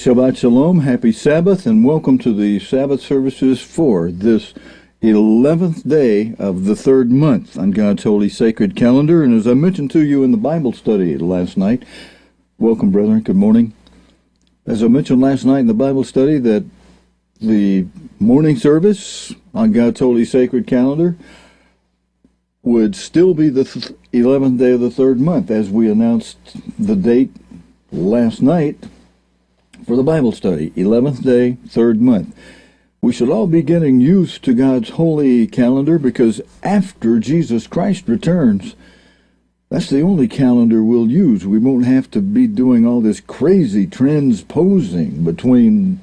Shabbat Shalom, happy Sabbath, and welcome to the Sabbath services for this 11th day of the third month on God's holy sacred calendar. And as I mentioned to you in the Bible study last night, welcome, brethren, good morning. As I mentioned last night in the Bible study, that the morning service on God's holy sacred calendar would still be the 11th day of the third month, as we announced the date last night for the Bible study, 11th day, third month. We should all be getting used to God's holy calendar, because after Jesus Christ returns, that's the only calendar we'll use. We won't have to be doing all this crazy transposing between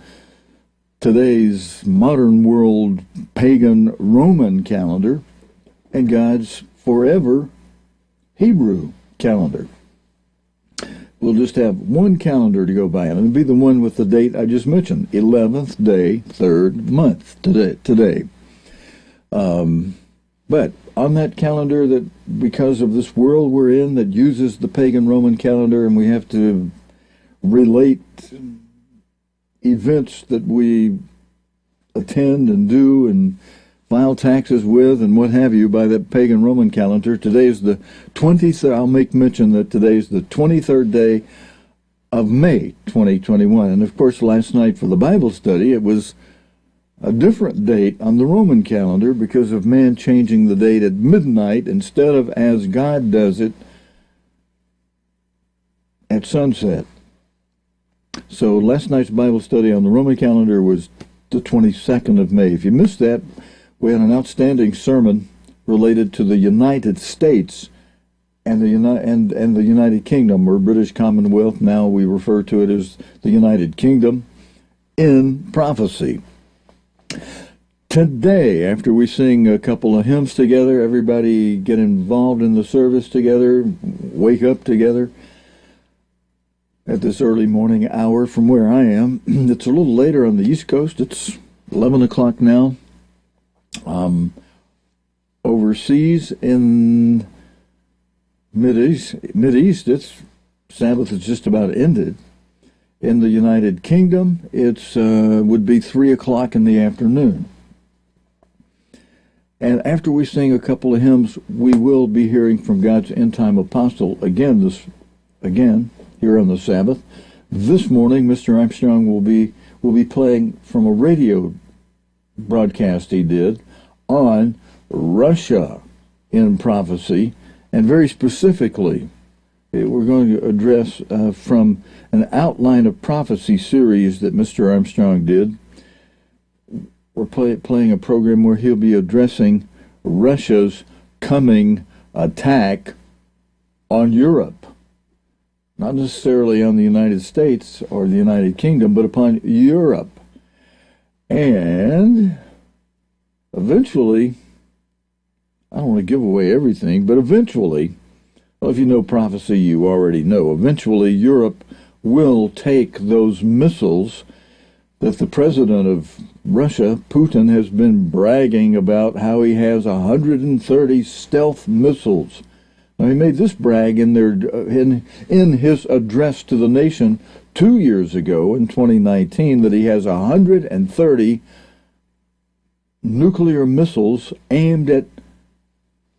today's modern world pagan Roman calendar and God's forever Hebrew calendar. We'll just have one calendar to go by, and it'll be the one with the date I just mentioned, 11th day, third month, today. But on that calendar, that because of this world we're in that uses the pagan Roman calendar, and we have to relate events that we attend and do and file taxes with and what have you by that pagan Roman calendar. Today's the 23rd. I'll make mention that today's the 23rd day of May 2021. And of course, last night for the Bible study, it was a different date on the Roman calendar because of man changing the date at midnight instead of as God does it at sunset. So last night's Bible study on the Roman calendar was the 22nd of May. If you missed that, we had an outstanding sermon related to the United States and the United Kingdom, or British Commonwealth. Now we refer to it as the United Kingdom, in prophecy. Today, after we sing a couple of hymns together, everybody get involved in the service together, wake up together at this early morning hour from where I am. It's a little later on the East Coast. It's 11 o'clock now. Overseas in Mideast, it's Sabbath is just about ended. In the United Kingdom, it's would be 3 o'clock in the afternoon. And after we sing a couple of hymns, we will be hearing from God's end-time apostle again here on the Sabbath. This morning, Mr. Armstrong will be playing from a radio broadcast he did on Russia in prophecy, and very specifically, we're going to address from an outline of prophecy series that Mr. Armstrong did. We're playing a program where he'll be addressing Russia's coming attack on Europe. Not necessarily on the United States or the United Kingdom, but upon Europe. And eventually, I don't want to give away everything, but eventually, well, if you know prophecy, you already know, eventually Europe will take those missiles that the president of Russia, Putin, has been bragging about how he has 130 stealth missiles. Now, he made this brag in his address to the nation 2 years ago in 2019, that he has 130 nuclear missiles aimed at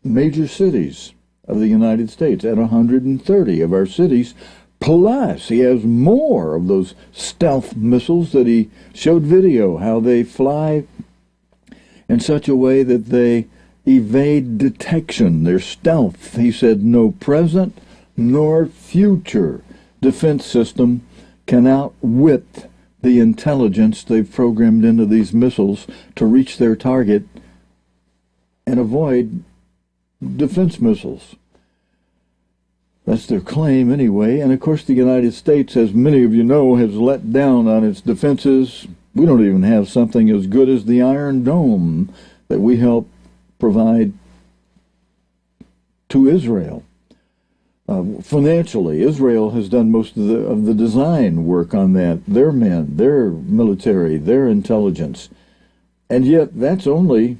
major cities of the United States, at 130 of our cities. Plus, he has more of those stealth missiles that he showed video, how they fly in such a way that they evade detection. They're stealth. He said no present nor future defense system can outwit the intelligence they've programmed into these missiles to reach their target and avoid defense missiles. That's their claim anyway. And of course the United States, as many of you know, has let down on its defenses. We don't even have something as good as the Iron Dome that we help provide to Israel. Financially, Israel has done most of the design work on that. Their men, their military, their intelligence. And yet that's only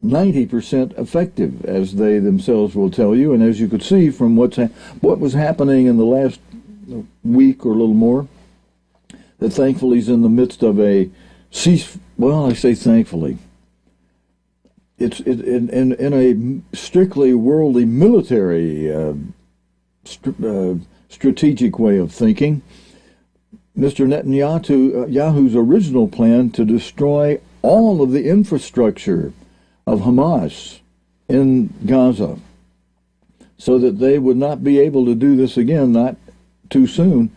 90% effective, as they themselves will tell you. And as you could see from what was happening in the last week or a little more, that thankfully he's in the midst of a well, I say thankfully. It's in a strictly worldly military strategic way of thinking. Mr. Netanyahu's original plan to destroy all of the infrastructure of Hamas in Gaza so that they would not be able to do this again, not too soon,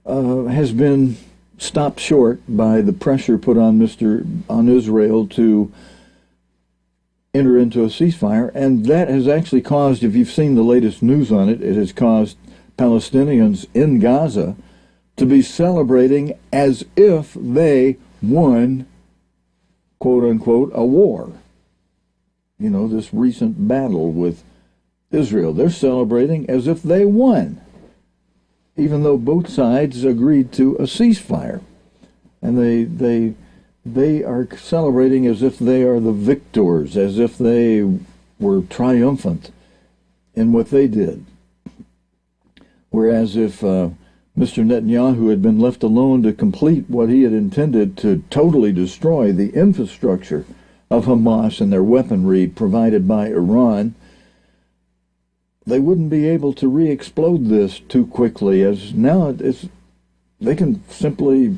has been stopped short by the pressure put on Israel to enter into a ceasefire, and that has actually caused, if you've seen the latest news on it, it has caused Palestinians in Gaza to be celebrating as if they won, quote-unquote, a war. You know, this recent battle with Israel. They're celebrating as if they won, even though both sides agreed to a ceasefire. And they are celebrating as if they are the victors, as if they were triumphant in what they did. Whereas if Mr. Netanyahu had been left alone to complete what he had intended to totally destroy the infrastructure of Hamas and their weaponry provided by Iran, they wouldn't be able to re-explode this too quickly, as now they can simply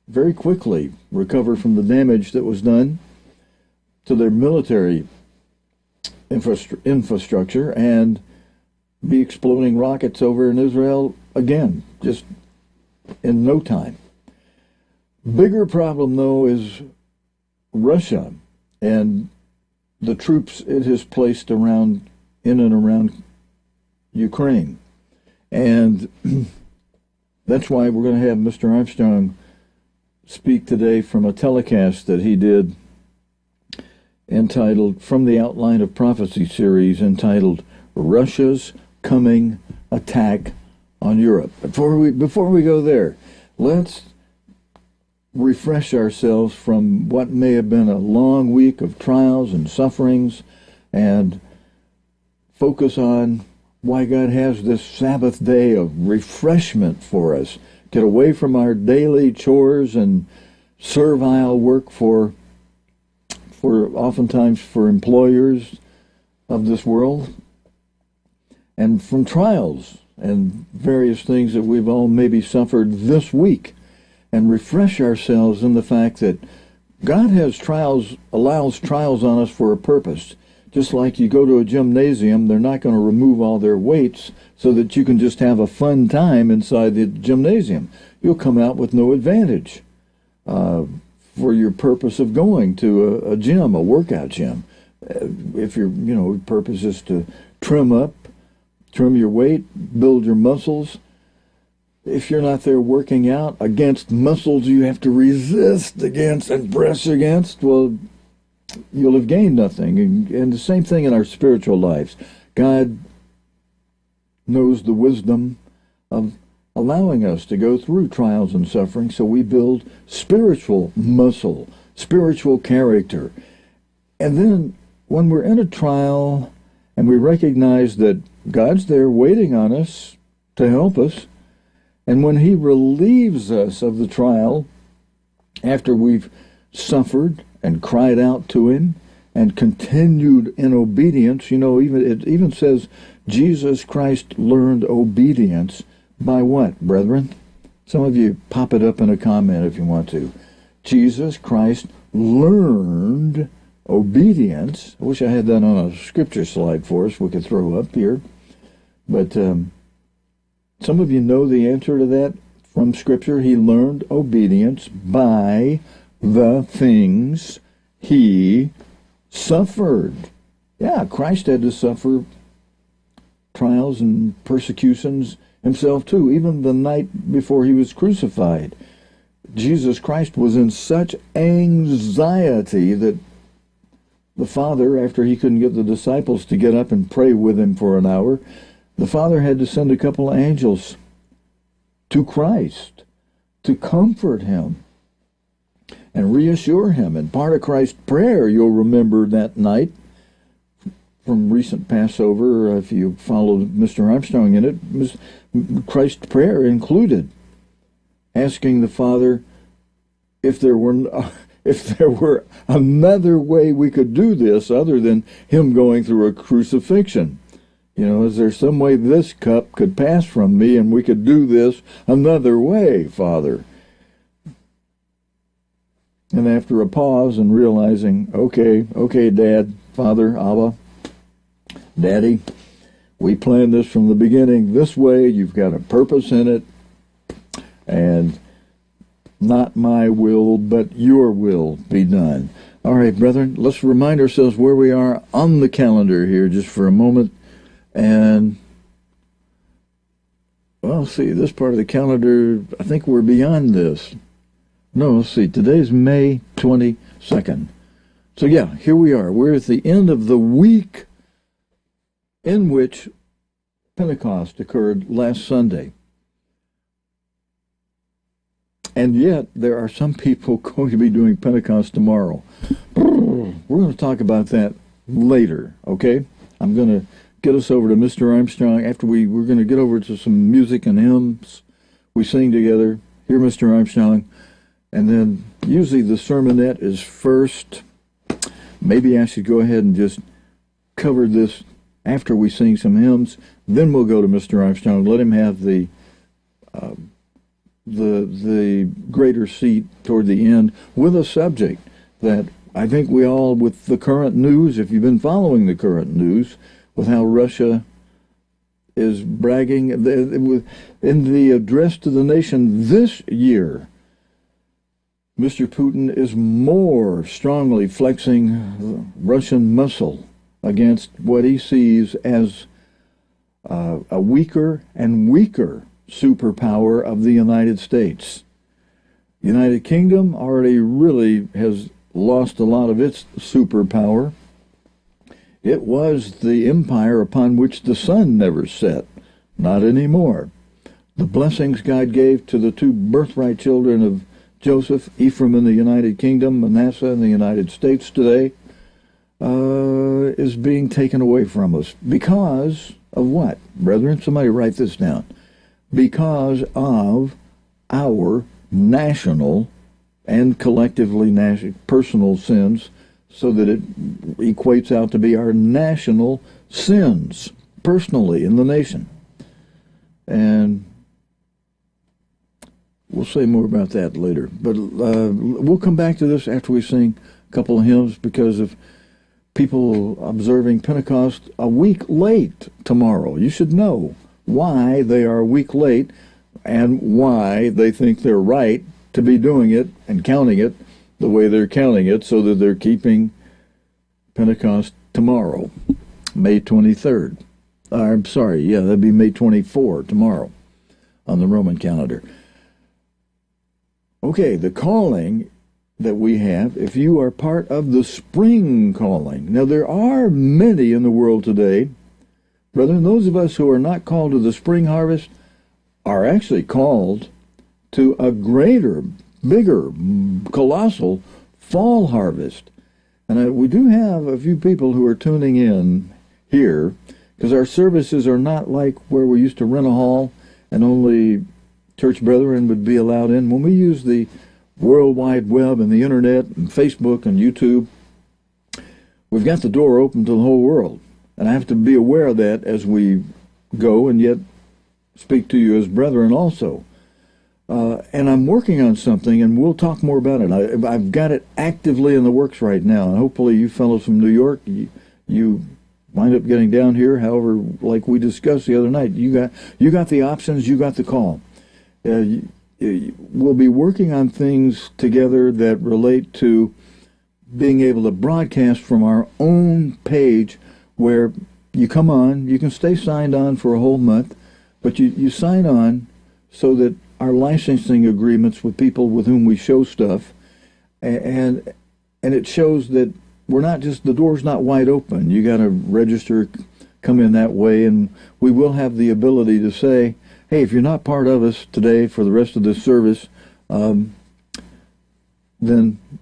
very quickly recover from the damage that was done to their military infrastructure and be exploding rockets over in Israel again, just in no time. Bigger problem, though, is Russia and the troops it has placed in and around Ukraine. And that's why we're going to have Mr. Armstrong speak today from a telecast that he did entitled, from the Outline of Prophecy series, entitled Russia's Coming Attack on Europe. Before we go there, let's refresh ourselves from what may have been a long week of trials and sufferings and focus on why God has this Sabbath day of refreshment for us. Get away from our daily chores and servile work for oftentimes for employers of this world, and from trials and various things that we've all maybe suffered this week, and refresh ourselves in the fact that God has allows trials on us for a purpose. Just like you go to a gymnasium, they're not going to remove all their weights so that you can just have a fun time inside the gymnasium. You'll come out with no advantage for your purpose of going to a gym, a workout gym. If your purpose is to trim your weight, build your muscles. If you're not there working out against muscles you have to resist against and press against, well, you'll have gained nothing. And the same thing in our spiritual lives. God knows the wisdom of allowing us to go through trials and suffering so we build spiritual muscle, spiritual character. And then when we're in a trial and we recognize that God's there waiting on us to help us, and when he relieves us of the trial after we've suffered and cried out to him and continued in obedience, it even says Jesus Christ learned obedience by what, brethren? Some of you pop it up in a comment if you want to. Jesus Christ learned obedience. I wish I had that on a scripture slide for us we could throw up here. But some of you know the answer to that from Scripture. He learned obedience by the things he suffered. Yeah, Christ had to suffer trials and persecutions himself too, even the night before he was crucified. Jesus Christ was in such anxiety that the Father, after he couldn't get the disciples to get up and pray with him for an hour, the Father had to send a couple of angels to Christ to comfort him and reassure him. And part of Christ's prayer, you'll remember that night from recent Passover, if you followed Mr. Armstrong in it, Christ's prayer included, asking the Father if there were another way we could do this other than him going through a crucifixion. You know, is there some way this cup could pass from me and we could do this another way, Father? And after a pause and realizing, okay, Dad, Father, Abba, Daddy, we planned this from the beginning this way. You've got a purpose in it. And not my will, but your will be done. All right, brethren, let's remind ourselves where we are on the calendar here just for a moment. And, well, see, this part of the calendar, I think we're beyond this. No, let's see, today's May 22nd. So, yeah, here we are. We're at the end of the week in which Pentecost occurred last Sunday. And yet, there are some people going to be doing Pentecost tomorrow. We're going to talk about that later, okay? I'm going to get us over to Mr. Armstrong. After we're going to get over to some music and hymns we sing together. Hear Mr. Armstrong. And then usually the sermonette is first. Maybe I should go ahead and just cover this after we sing some hymns. Then we'll go to Mr. Armstrong. Let him have the greater seat toward the end with a subject that I think we all, with the current news, if you've been following the current news, with how Russia is bragging in the address to the nation this year, Mr. Putin is more strongly flexing Russian muscle against what he sees as a weaker and weaker superpower of the United States. The United Kingdom already really has lost a lot of its superpower. It was the empire upon which the sun never set. Not anymore. The blessings God gave to the two birthright children of Joseph, Ephraim in the United Kingdom, Manasseh in the United States today, is being taken away from us. Because of what? Brethren, somebody write this down. Because of our national and collectively personal sins, so that it equates out to be our national sins, personally, in the nation. And we'll say more about that later. But we'll come back to this after we sing a couple of hymns, because of people observing Pentecost a week late tomorrow. You should know why they are a week late and why they think they're right to be doing it and counting it the way they're counting it, so that they're keeping Pentecost tomorrow, May 23rd. I'm sorry, yeah, that'd be May 24 tomorrow on the Roman calendar. Okay, the calling that we have, if you are part of the spring calling. Now, there are many in the world today, brethren, those of us who are not called to the spring harvest are actually called to a greater, bigger, colossal fall harvest. And we do have a few people who are tuning in here, because our services are not like where we used to rent a hall and only church brethren would be allowed in. When we use the World Wide Web and the Internet and Facebook and YouTube, we've got the door open to the whole world. And I have to be aware of that as we go, and yet speak to you as brethren also. And I'm working on something, and we'll talk more about it. I've got it actively in the works right now, and hopefully you fellows from New York, you wind up getting down here. However, like we discussed the other night, you got the options, you got the call. We'll be working on things together that relate to being able to broadcast from our own page, where you come on, you can stay signed on for a whole month, but you sign on so that our licensing agreements with people with whom we show stuff, and it shows that we're not just, the door's not wide open. You got to register, come in that way, and we will have the ability to say, hey, if you're not part of us today for the rest of this service, then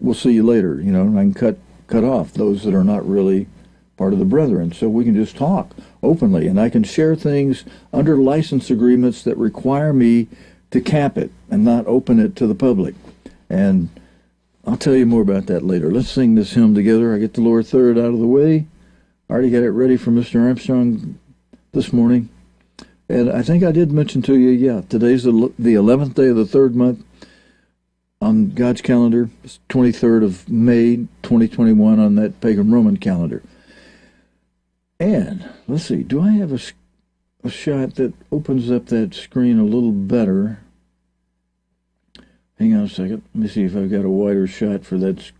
we'll see you later, and I can cut off those that are not really part of the brethren, so we can just talk openly, and I can share things under license agreements that require me to cap it and not open it to the public. And I'll tell you more about that later. Let's sing this hymn together. I get the lower third out of the way. I already got it ready for Mr. Armstrong this morning. And I think I did mention to you, today's the 11th day of the third month on God's calendar. It's 23rd of May, 2021 on that pagan Roman calendar. And let's see, do I have a shot that opens up that screen a little better? Hang on a second. Let me see if I've got a wider shot for that.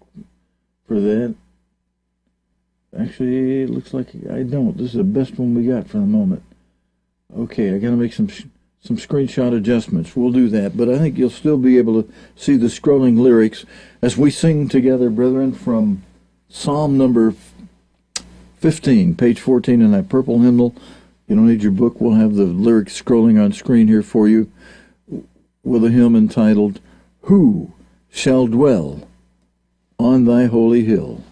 Actually, it looks like I don't. This is the best one we got for the moment. Okay, I got to make some screenshot adjustments. We'll do that, but I think you'll still be able to see the scrolling lyrics as we sing together, brethren, from Psalm number 15, page 14 in that purple hymnal. You don't need your book. We'll have the lyrics scrolling on screen here for you with a hymn entitled, Who Shall Dwell on Thy Holy Hill?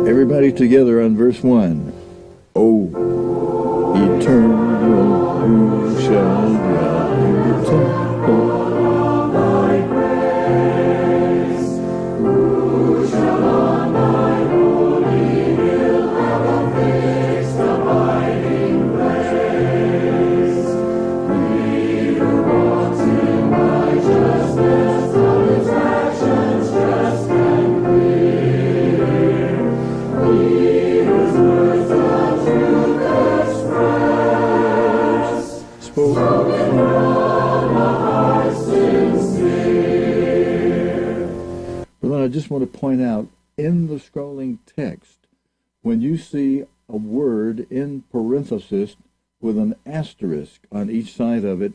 Everybody together on verse 1. O eternal, who shall dwell in the temple of thy grace? Who shall on thy holy hill have a fixed abiding place? He who walks in righteousness, all his actions just and clear. He whose words of truth express, spoken from a heart sincere. Well, then I just want to point out, in the scrolling text, when you see a word in parenthesis with an asterisk on each side of it,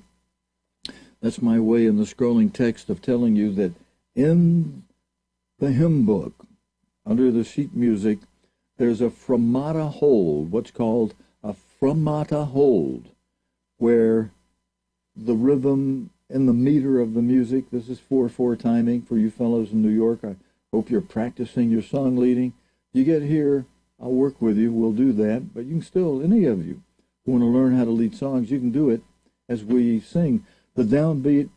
that's my way in the scrolling text of telling you that in the hymn book, under the sheet music, there's a fermata hold, what's called a fermata hold, where the rhythm and the meter of the music, this is 4/4 timing for you fellows in New York. I hope you're practicing your song leading. You get here, I'll work with you, we'll do that, but you can still, any of you who want to learn how to lead songs, you can do it as we sing. The downbeat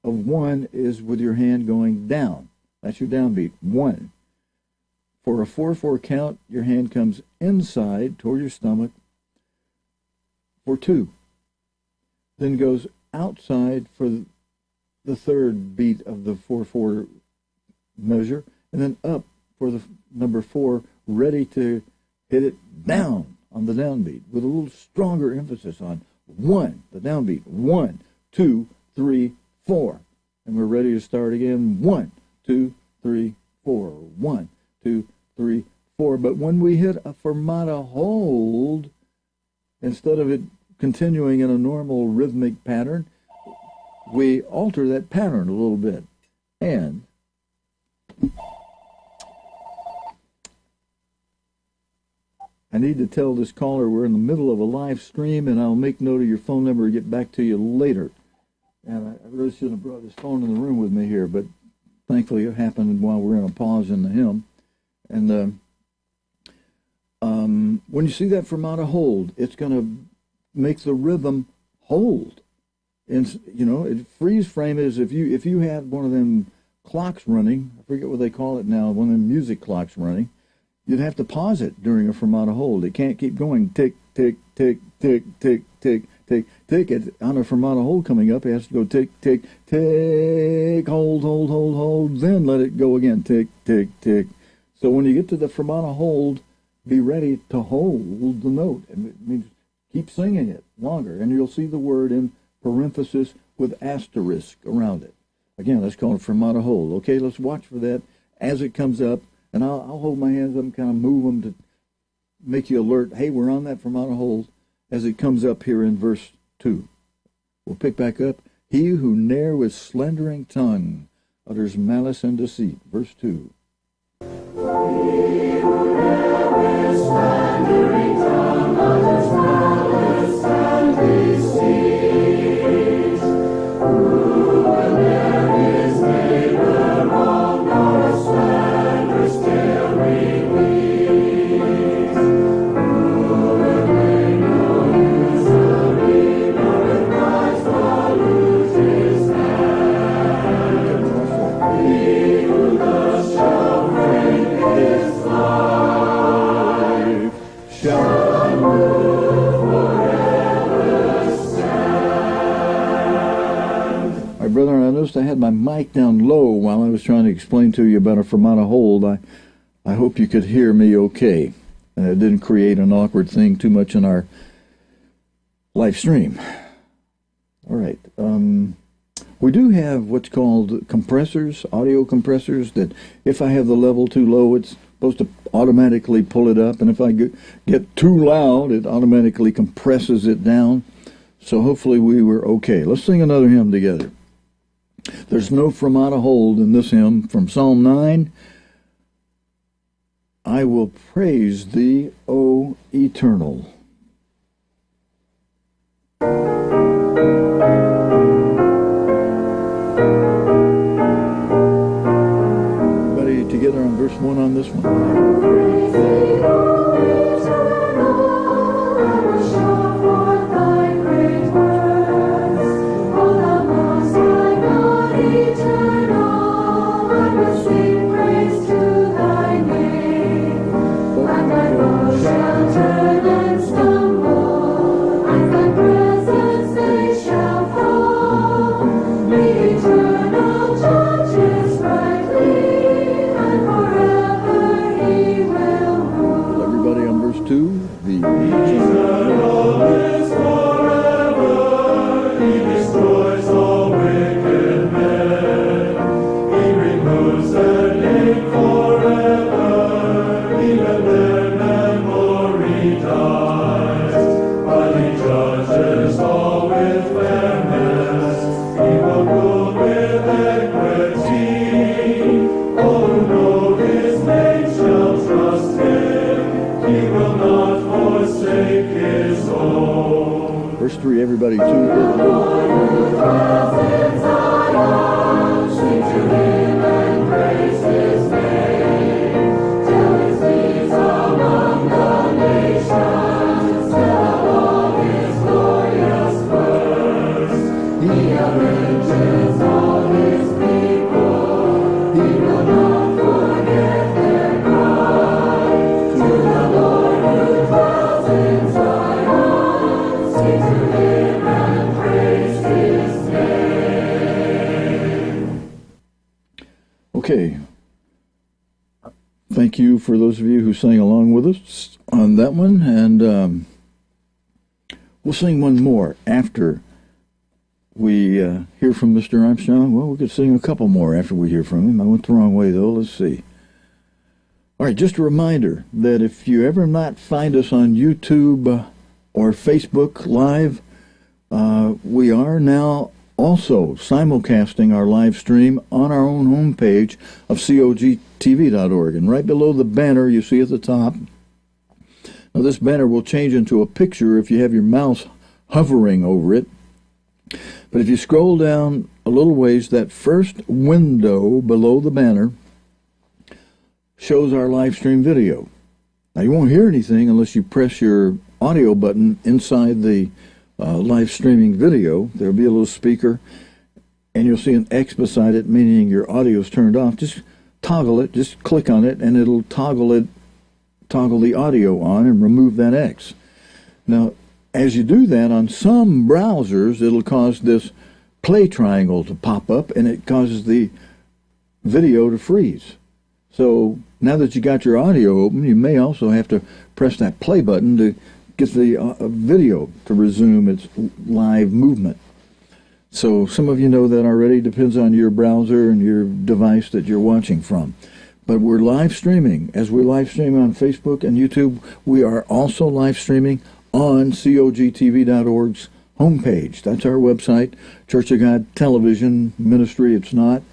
of 1 is with your hand going down. That's your downbeat, 1. For a 4/4 count, your hand comes inside toward your stomach for 2. Then goes outside for the third beat of the 4/4 measure, and then up for the number 4, ready to hit it down on the downbeat with a little stronger emphasis on 1, the downbeat, 1, 2, 3, 4. And we're ready to start again, 1, 2, 3, 4, 1, 2, 3, 4. But when we hit a fermata hold, instead of it continuing in a normal rhythmic pattern, we alter that pattern a little bit. And I need to tell this caller we're in the middle of a live stream, and I'll make note of your phone number and get back to you later. And I really shouldn't have brought this phone in the room with me here, but thankfully it happened while we're in a pause in the hymn. And when you see that fermata hold, it's going to make the rhythm hold. And, you know, freeze frame is if you had one of them clocks running, I forget what they call it now, one of them music clocks running, you'd have to pause it during a fermata hold. It can't keep going tick, tick, tick, tick, tick, tick, tick, tick. It, on a fermata hold coming up, it has to go tick, tick, tick, hold, hold, hold, hold, then let it go again, tick, tick, tick. So when you get to the fermata hold, be ready to hold the note. And it means keep singing it longer, and you'll see the word in parenthesis with asterisk around it. Again, that's called a fermata hold. Okay, let's watch for that as it comes up, and I'll hold my hands up and kind of move them to make you alert. Hey, we're on that fermata hold as it comes up here in verse 2. We'll pick back up. He who ne'er with slandering tongue utters malice and deceit. Verse 2. He who ne'er with slandering tongue utters malice and deceit, who will ne'er his neighbor wrong nor swear. right, brother, I noticed I had my mic down low while I was trying to explain to you about a Fermata hold. I hope you could hear me okay, and it didn't create an awkward thing too much in our live stream. All right. We do have what's called compressors, audio compressors, that if I have the level too low, it's supposed to automatically pull it up, and if I get too loud, it automatically compresses it down. So hopefully we were okay. Let's sing another hymn together. There's no Fermata hold in this hymn from Psalm 9. I will praise thee, O Eternal. Everybody together on verse 1 on this one. I will praise thee, O Eternal. I will show forth thy great works. O thou most high God, eternal, I will sing praise to thy name. When my foes shall turn and stumble, at thy presence they shall fall. The eternal judge is rightly, and forever he will rule. Everybody on verse 2. The eternal is forever. He destroys all wicked men. He removes their name forever. Even their memory dies. But he judges all with fairness. He will rule with equity. All who know his name shall trust him. He will not forsake his own. Verse 3, everybody, The Lord who dwells in Zion, sing to him and praise his name. Tell his deeds among the nations, tell all his glorious works. He avenges all his people, he will not forget their cry. To the Lord who dwells in Zion, sing to him and praise his name. Okay. Thank you for those of you who sang along with us on that one, and we'll sing one more after we hear from Mr. Armstrong. Well, we could sing a couple more after we hear from him. I went the wrong way, though. Let's see. All right, just a reminder that if you ever not find us on YouTube or Facebook Live, we are now also simulcasting our live stream on our own homepage of cogtv.org. And right below the banner you see at the top, now this banner will change into a picture if you have your mouse hovering over it. But if you scroll down a little ways, that first window below the banner shows our live stream video. Now you won't hear anything unless you press your audio button inside the live streaming video. There'll be a little speaker, and you'll see an X beside it, meaning your audio is turned off. Just toggle it, just click on it, and it'll toggle the audio on and remove that X. Now, as you do that, on some browsers, it'll cause this play triangle to pop up, and it causes the video to freeze. So now that you got your audio open, you may also have to press that play button to get the video to resume its live movement. So some of you know that already. Depends on your browser and your device that you're watching from. But we're live streaming. As we live stream on Facebook and YouTube, we are also live streaming on cogtv.org's homepage. That's our website, Church of God Television Ministry. It's not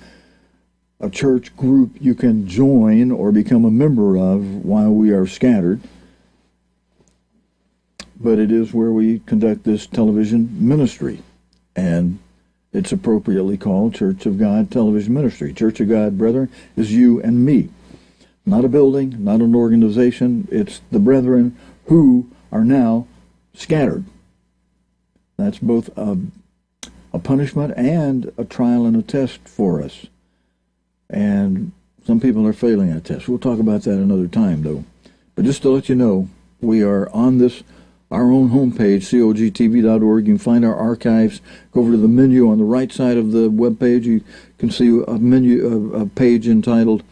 a church group you can join or become a member of while we are scattered, but it is where we conduct this television ministry, and it's appropriately called Church of God Television Ministry. Church of God, brethren, is you and me. Not a building, not an organization. It's the brethren who are now scattered. That's both a punishment and a trial and a test for us. And some people are failing that test. We'll talk about that another time, though. But just to let you know, we are on this our own homepage, cogtv.org. You can find our archives. Go over to the menu on the right side of the web page. You can see a page entitled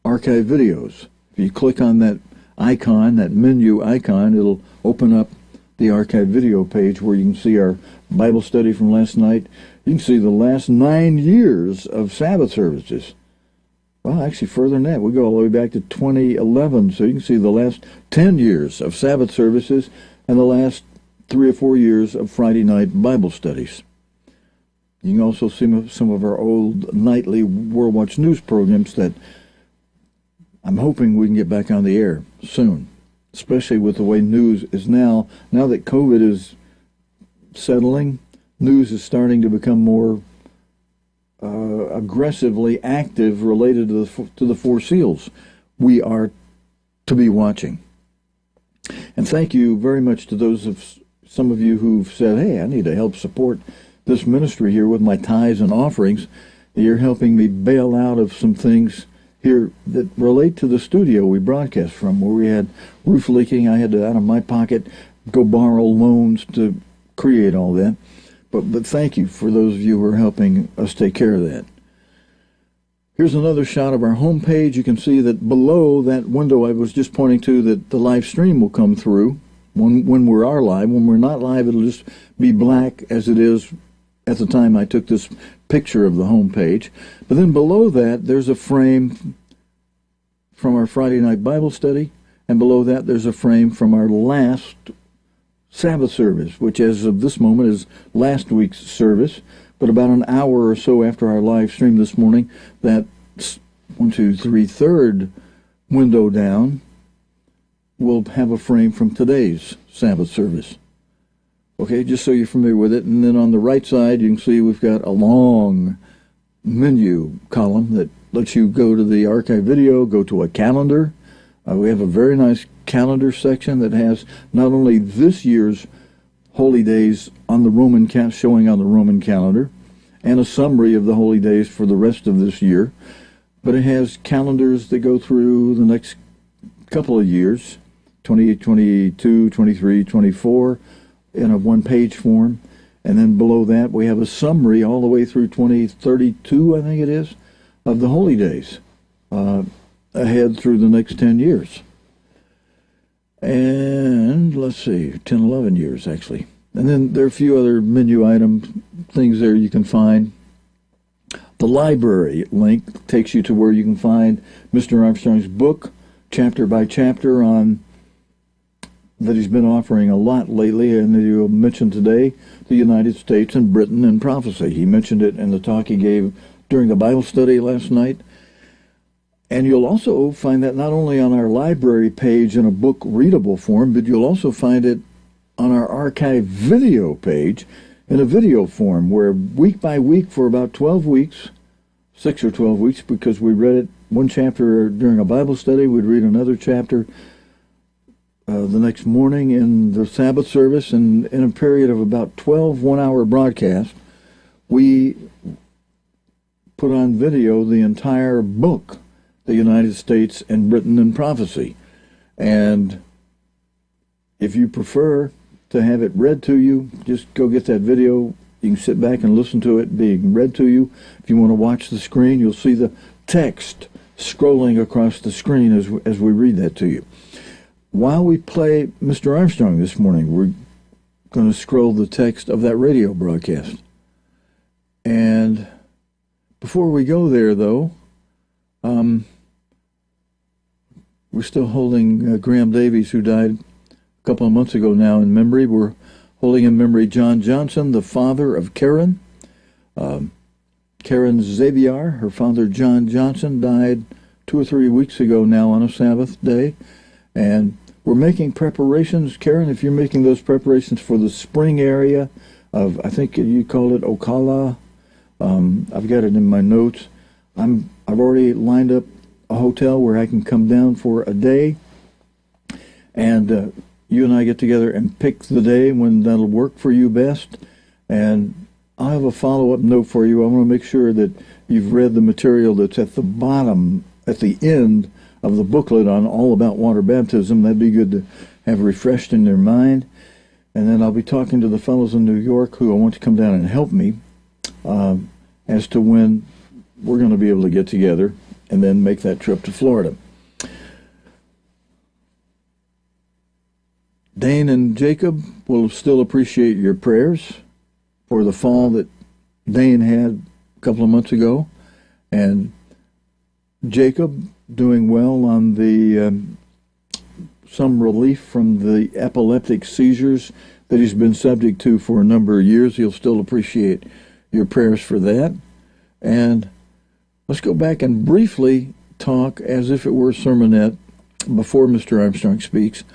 Archive Videos. If you click on that icon, that menu icon, it'll open up the archive video page where you can see our Bible study from last night. You can see the last 9 years of Sabbath services. Well, actually further than that. We go all the way back to 2011, so you can see the last 10 years of Sabbath services and the last 3 or 4 years of Friday night Bible studies. You can also see some of our old nightly World Watch News programs that I'm hoping we can get back on the air soon, especially with the way news is now. Now that COVID is settling, news is starting to become more aggressively active related to the Four Seals. We are to be watching. And thank you very much to some of you who've said, hey, I need to help support this ministry here with my tithes and offerings. You're helping me bail out of some things here that relate to the studio we broadcast from, where we had roof leaking. I had to, out of my pocket, go borrow loans to create all that. But thank you for those of you who are helping us take care of that. Here's another shot of our homepage. You can see that below that window I was just pointing to, that the live stream will come through when we are live. When we're not live, it'll just be black as it is at the time I took this picture of the homepage. But then below that, there's a frame from our Friday night Bible study, and below that there's a frame from our last Sabbath service, which as of this moment is last week's service. But about an hour or so after our live stream this morning, that third window down will have a frame from today's Sabbath service. Okay, just so you're familiar with it. And then on the right side, you can see we've got a long menu column that lets you go to the archive video, go to a calendar. We have a very nice calendar section that has not only this year's holy days on the Roman showing on the Roman calendar, and a summary of the holy days for the rest of this year, but it has calendars that go through the next couple of years, 2022, 23, 24, in a one-page form. And then below that, we have a summary all the way through 2032, I think it is, of the holy days ahead through the next 10 years. And let's see, 10, 11 years, actually. And then there are a few other menu item things there you can find. The library link takes you to where you can find Mr. Armstrong's book, chapter by chapter, on that he's been offering a lot lately, and that you'll mention today, the United States and Britain and prophecy. He mentioned it in the talk he gave during the Bible study last night. And you'll also find that not only on our library page in a book readable form, but you'll also find it on our archive video page in a video form, where week by week for about 12 weeks, 6 or 12 weeks, because we read it one chapter during a Bible study, we'd read another chapter the next morning in the Sabbath service, and in a period of about 12 one-hour broadcasts, we put on video the entire book, The United States and Britain and Prophecy. And if you prefer to have it read to you, just go get that video. You can sit back and listen to it being read to you. If you want to watch the screen, you'll see the text scrolling across the screen as we read that to you. While we play Mr. Armstrong this morning, we're going to scroll the text of that radio broadcast. And before we go there, though, we're still holding Graham Davies, who died a couple of months ago now, in memory. We're holding in memory John Johnson, the father of Karen. Karen Xavier, her father John Johnson, died 2 or 3 weeks ago now on a Sabbath day. And we're making preparations. Karen, if you're making those preparations for the spring area of, I think you call it Ocala. I've got it in my notes. I've already lined up a hotel where I can come down for a day, and you and I get together and pick the day when that'll work for you best. And I'll have a follow-up note for you. I want to make sure that you've read the material that's at the bottom, at the end of the booklet on all about water baptism. That'd be good to have refreshed in their mind. And then I'll be talking to the fellows in New York who I want to come down and help me as to when we're going to be able to get together and then make that trip to Florida. Dane and Jacob will still appreciate your prayers for the fall that Dane had a couple of months ago, and Jacob doing well on the some relief from the epileptic seizures that he's been subject to for a number of years. He'll still appreciate your prayers for that. And let's go back and briefly talk, as if it were a sermonette, before Mr. Armstrong speaks,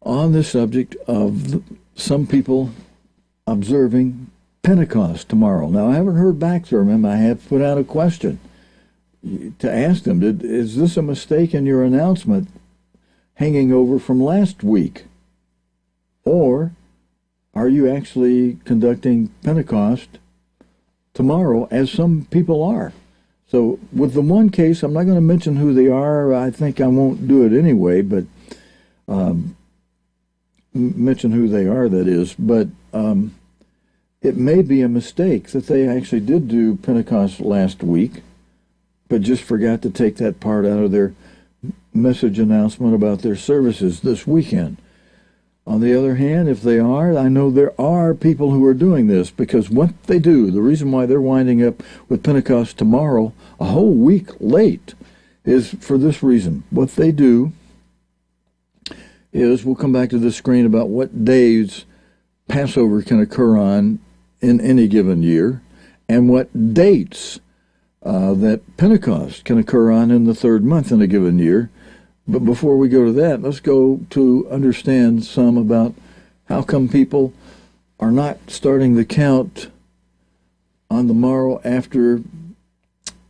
on the subject of some people observing Pentecost tomorrow. Now, I haven't heard back from him. I have put out a question to ask them, is this a mistake in your announcement hanging over from last week? Or are you actually conducting Pentecost tomorrow, as some people are? So with the one case, I'm not going to mention who they are. I think I won't do it anyway, but mention who they are, that is. But it may be a mistake that they actually did do Pentecost last week, but just forgot to take that part out of their message announcement about their services this weekend. On the other hand, if they are, I know there are people who are doing this, because what they do, the reason why they're winding up with Pentecost tomorrow a whole week late, is for this reason. What they do is, we'll come back to this screen about what days Passover can occur on in any given year, and what dates that Pentecost can occur on in the third month in a given year. But before we go to that, let's go to understand some about how come people are not starting the count on the morrow after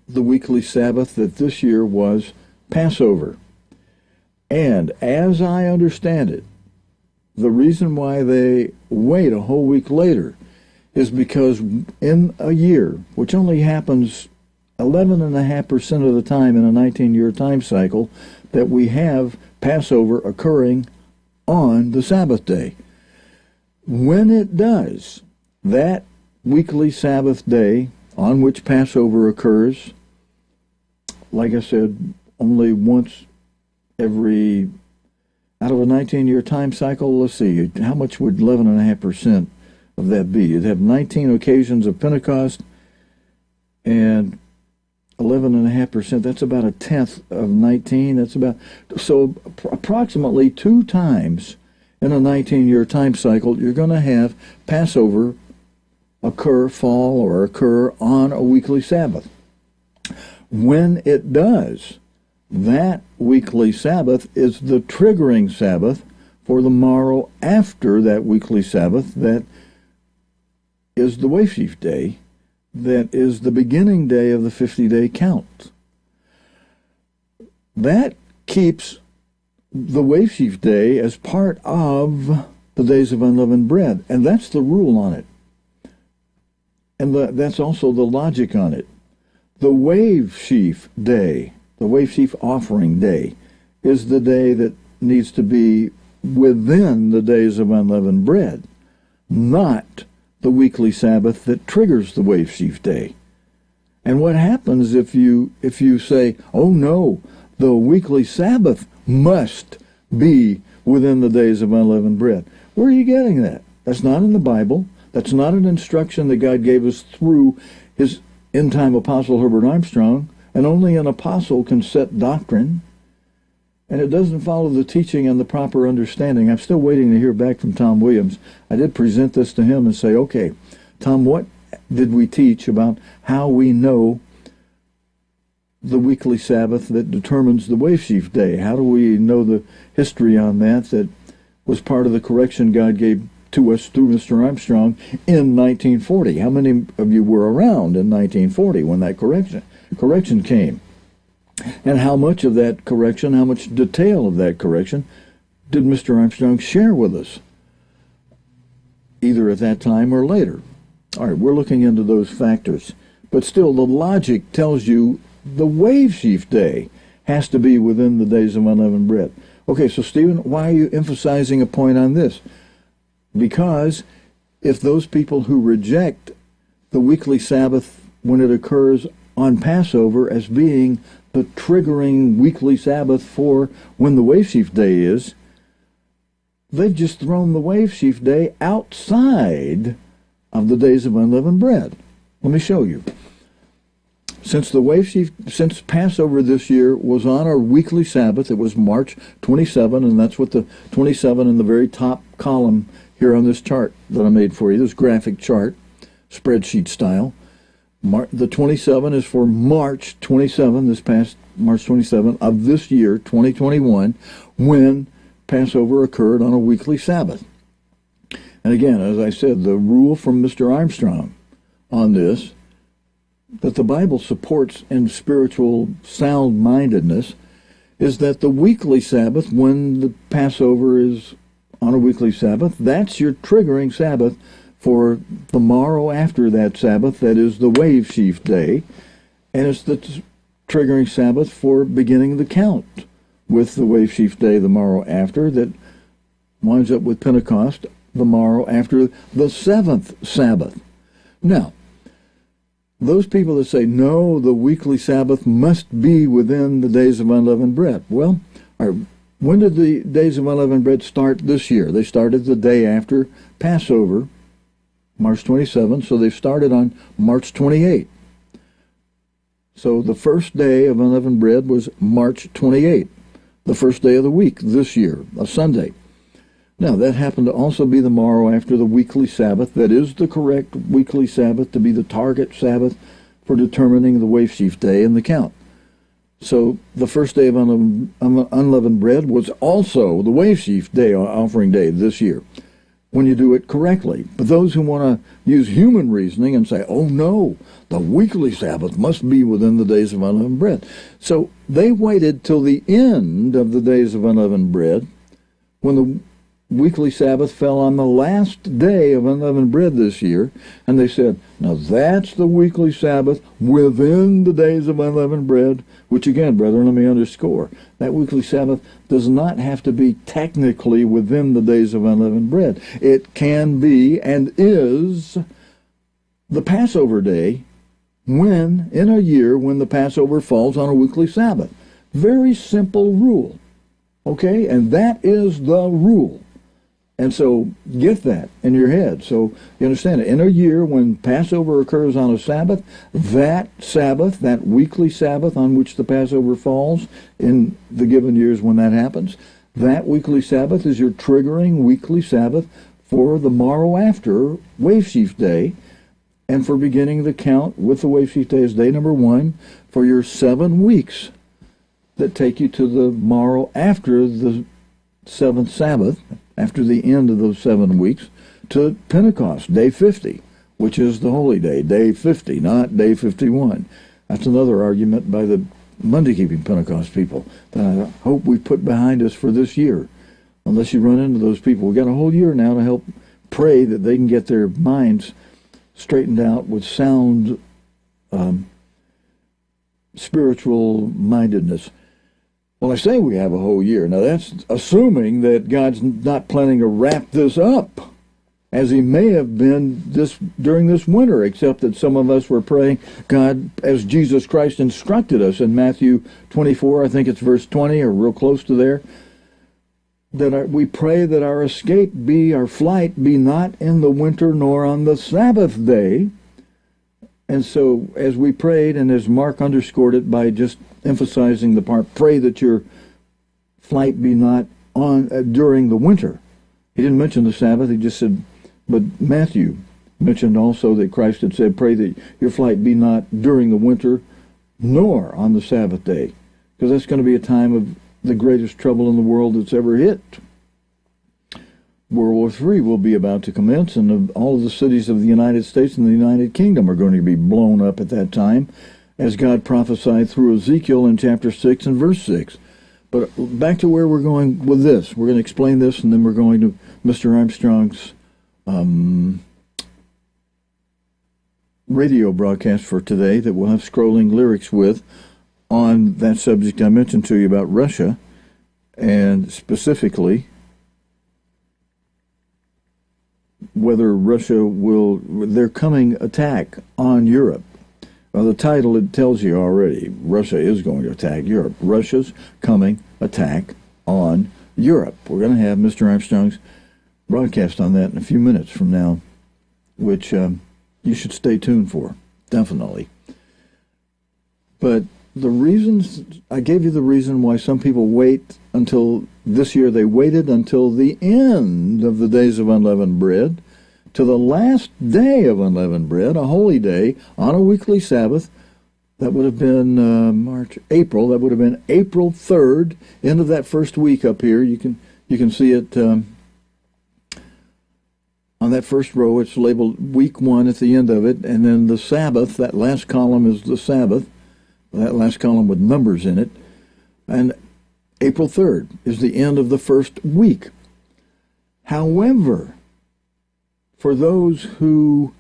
the weekly Sabbath that this year was Passover. And as I understand it, the reason why they wait a whole week later is because in a year, which only happens 11.5% of the time in a 19-year time cycle, that we have Passover occurring on the Sabbath day. When it does, that weekly Sabbath day on which Passover occurs, like I said, only once every, out of a 19-year time cycle, let's see, how much would 11.5% of that be? You'd have 19 occasions of Pentecost, and 11.5%, that's about a tenth of 19. That's about, so approximately 2 times in a 19-year time cycle, you're going to have Passover fall or occur on a weekly Sabbath. When it does, that weekly Sabbath is the triggering Sabbath for the morrow after that weekly Sabbath, that is the Wave Sheaf Day, that is the beginning day of the 50-day count. That keeps the Wave Sheaf Day as part of the Days of Unleavened Bread, and that's the rule on it. And that's also the logic on it. The Wave Sheaf Day, the Wave Sheaf Offering Day, is the day that needs to be within the Days of Unleavened Bread, not the weekly Sabbath that triggers the Wave Sheaf Day. And what happens if you say, oh no, the weekly Sabbath must be within the Days of Unleavened Bread? Where are you getting that? That's not in the Bible. That's not an instruction that God gave us through his end-time apostle Herbert Armstrong, and only an apostle can set doctrine. And it doesn't follow the teaching and the proper understanding. I'm still waiting to hear back from Tom Williams. I did present this to him and say, okay, Tom, what did we teach about how we know the weekly Sabbath that determines the Wave Sheaf Day? How do we know the history on that was part of the correction God gave to us through Mr. Armstrong in 1940? How many of you were around in 1940 when that correction came? And how much of that correction, how much detail of that correction did Mr. Armstrong share with us, either at that time or later? All right, we're looking into those factors. But still, the logic tells you the Wave Sheaf Day has to be within the Days of Unleavened Bread. Okay, so Stephen, why are you emphasizing a point on this? Because if those people who reject the weekly Sabbath when it occurs on Passover as being the triggering weekly Sabbath for when the Wave Sheaf Day is, they've just thrown the Wave Sheaf Day outside of the days of unleavened bread. Let me show you. Since Passover this year was on our weekly Sabbath, it was March 27, and that's what the 27 in the very top column here on this chart that I made for you, this graphic chart, spreadsheet style. The 27 is for March 27, this past March 27 of this year, 2021, when Passover occurred on a weekly Sabbath. And again, as I said, the rule from Mr. Armstrong on this, that the Bible supports in spiritual sound-mindedness, is that the weekly Sabbath, when the Passover is on a weekly Sabbath, that's your triggering Sabbath for the morrow after that Sabbath, that is the Wave Sheaf Day, and it's the triggering Sabbath for beginning the count with the Wave Sheaf Day the morrow after, that winds up with Pentecost the morrow after the Seventh Sabbath. Now, those people that say, no, the weekly Sabbath must be within the days of unleavened bread. Well, when did the days of unleavened bread start this year? They started the day after Passover, March 27, so they started on March 28. So the first day of unleavened bread was March 28, the first day of the week this year, a Sunday. Now, that happened to also be the morrow after the weekly Sabbath. That is the correct weekly Sabbath to be the target Sabbath for determining the Wave Sheaf Day and the count. So the first day of unleavened bread was also the Wave Sheaf Day, offering day this year, when you do it correctly. But those who want to use human reasoning and say, oh no, the weekly Sabbath must be within the days of unleavened bread. So they waited till the end of the days of unleavened bread, when the weekly Sabbath fell on the last day of unleavened bread this year, and they said, now that's the weekly Sabbath within the days of unleavened bread, which again, brethren, let me underscore, that weekly Sabbath does not have to be technically within the days of unleavened bread. It can be and is the Passover day in a year when the Passover falls on a weekly Sabbath. Very simple rule, okay? And that is the rule. And so get that in your head. So you understand it. In a year when Passover occurs on a Sabbath, that weekly Sabbath on which the Passover falls in the given years when that happens, that weekly Sabbath is your triggering weekly Sabbath for the morrow after Wave Sheaf Day, and for beginning the count with the Wave Sheaf Day as day number 1 for your 7 weeks that take you to the morrow after the Seventh Sabbath, after the end of those 7 weeks, to Pentecost, day 50, which is the holy day, day 50, not day 51. That's another argument by the Monday-keeping Pentecost people that I hope we put behind us for this year, unless you run into those people. We've got a whole year now to help pray that they can get their minds straightened out with sound spiritual mindedness. Well, I say we have a whole year. Now, that's assuming that God's not planning to wrap this up, as he may have been during this winter, except that some of us were praying, God, as Jesus Christ instructed us in Matthew 24, I think it's verse 20, or real close to there, that we pray that our flight be not in the winter nor on the Sabbath day. And so, as we prayed, and as Mark underscored it by just emphasizing the part, pray that your flight be not on during the winter. He didn't mention the Sabbath, he just said, but Matthew mentioned also that Christ had said, pray that your flight be not during the winter, nor on the Sabbath day, because that's going to be a time of the greatest trouble in the world that's ever hit. World War III will be about to commence, and all of the cities of the United States and the United Kingdom are going to be blown up at that time, as God prophesied through Ezekiel in chapter 6 and verse 6. But back to where we're going with this. We're going to explain this, and then we're going to Mr. Armstrong's radio broadcast for today that we'll have scrolling lyrics with on that subject I mentioned to you about Russia and specifically whether their coming attack on Europe. Well, the title, it tells you already, Russia is going to attack Europe. Russia's coming attack on Europe. We're going to have Mr. Armstrong's broadcast on that in a few minutes from now, which you should stay tuned for, definitely. But the reasons, I gave you the reason why some people wait until this year. They waited until the end of the days of unleavened bread, to the last day of unleavened bread, a holy day, on a weekly Sabbath. That would have been April. That would have been April 3rd, end of that first week up here. You can see it on that first row. It's labeled week 1 at the end of it, and then the Sabbath, that last column is the Sabbath, that last column with numbers in it, and April 3rd is the end of the first week. However, for those who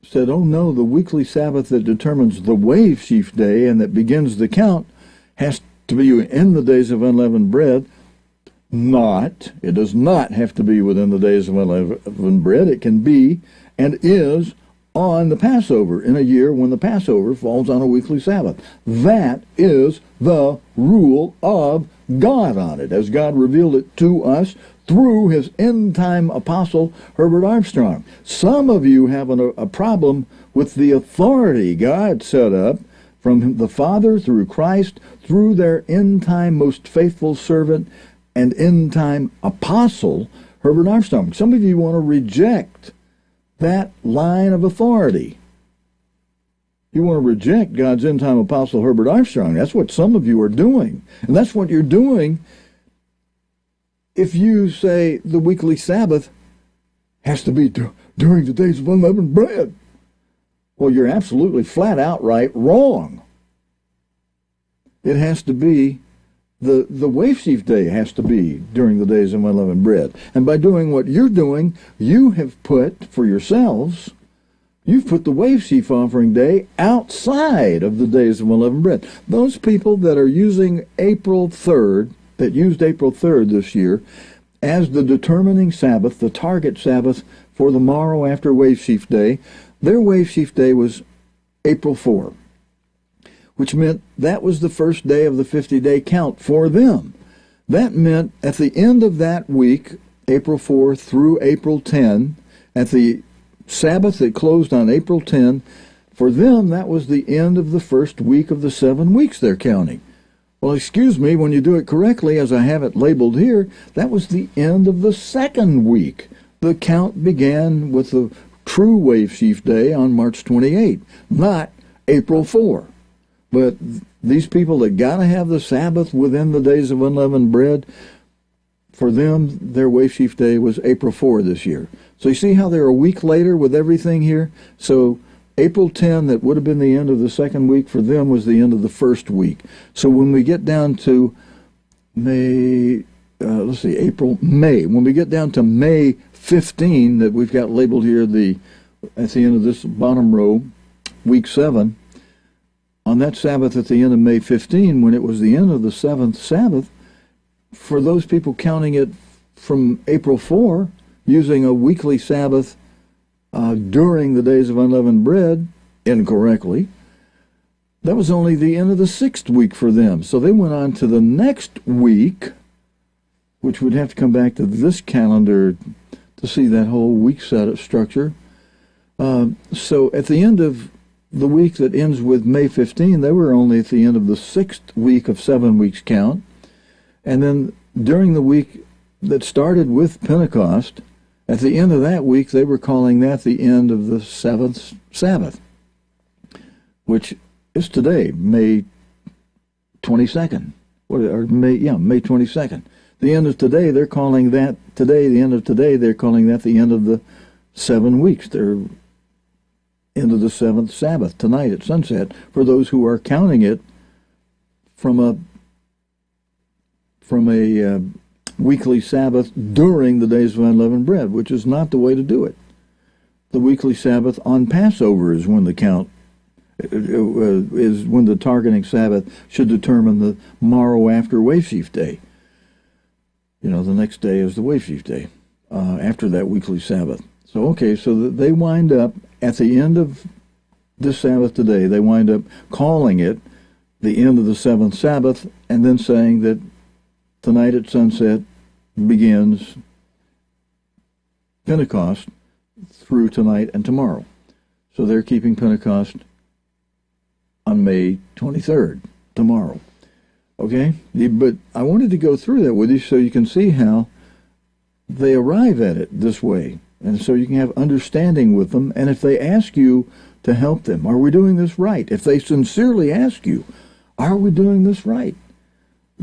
said, oh no, the weekly Sabbath that determines the wave sheaf day and that begins the count has to be in the days of unleavened bread. It does not have to be within the days of unleavened bread. It can be and is on the Passover, in a year when the Passover falls on a weekly Sabbath. That is the rule of God on it, as God revealed it to us through his end-time apostle, Herbert Armstrong. Some of you have a problem with the authority God set up from the Father through Christ, through their end-time most faithful servant and end-time apostle, Herbert Armstrong. Some of you want to reject that line of authority. You want to reject God's end-time apostle, Herbert Armstrong. That's what some of you are doing. And that's what you're doing if you say the weekly Sabbath has to be during the days of unleavened bread. Well, you're absolutely flat outright wrong. It has to be, the wave sheaf day has to be during the days of unleavened bread. And by doing what you're doing, you have put for yourselves, you've put the wave sheaf offering day outside of the days of unleavened bread. Those people that are using April 3rd, that used April 3rd this year as the determining Sabbath, the target Sabbath for the morrow after wave sheaf day, their wave sheaf day was April 4, which meant that was the first day of the 50-day count for them. That meant at the end of that week, April 4 through April 10, at the Sabbath that closed on April 10, for them that was the end of the first week of the 7 weeks they're counting. Well, excuse me, when you do it correctly, as I have it labeled here, that was the end of the second week. The count began with the true wave sheaf day on March 28, not April 4. But these people that got to have the Sabbath within the days of unleavened bread, for them, their wave sheaf day was April 4 this year. So you see how they're a week later with everything here? So April 10, that would have been the end of the second week, for them was the end of the first week. So when we get down to May, May. When we get down to May 15, that we've got labeled here at the end of this bottom row, week 7, on that Sabbath at the end of May 15, when it was the end of the seventh Sabbath, for those people counting it from April 4, using a weekly Sabbath during the days of unleavened bread incorrectly, that was only the end of the 6th week for them. So they went on to the next week, which would have to come back to this calendar to see that whole week setup structure. So at the end of the week that ends with May 15, they were only at the end of the 6th week of 7 weeks count. And then during the week that started with Pentecost, at the end of that week, they were calling that the end of the 7th Sabbath, which is today, May 22nd. May 22nd. The end of today, they're calling that today, the end of today, they're calling that the end of the 7 weeks. They're end of the 7th Sabbath, tonight at sunset, for those who are counting it from a weekly Sabbath during the days of unleavened bread, which is not the way to do it. The weekly Sabbath on Passover is when the count is when the targeting Sabbath should determine the morrow after wave sheaf day. The next day is the Wave Sheaf Day, after that weekly Sabbath. So, okay, so they wind up, at the end of this Sabbath today, they wind up calling it the end of the Seventh Sabbath, and then saying that tonight at sunset begins Pentecost through tonight and tomorrow. So they're keeping Pentecost on May 23rd, tomorrow. Okay? But I wanted to go through that with you so you can see how they arrive at it this way. And so you can have understanding with them. And if they ask you to help them, are we doing this right? If they sincerely ask you, are we doing this right?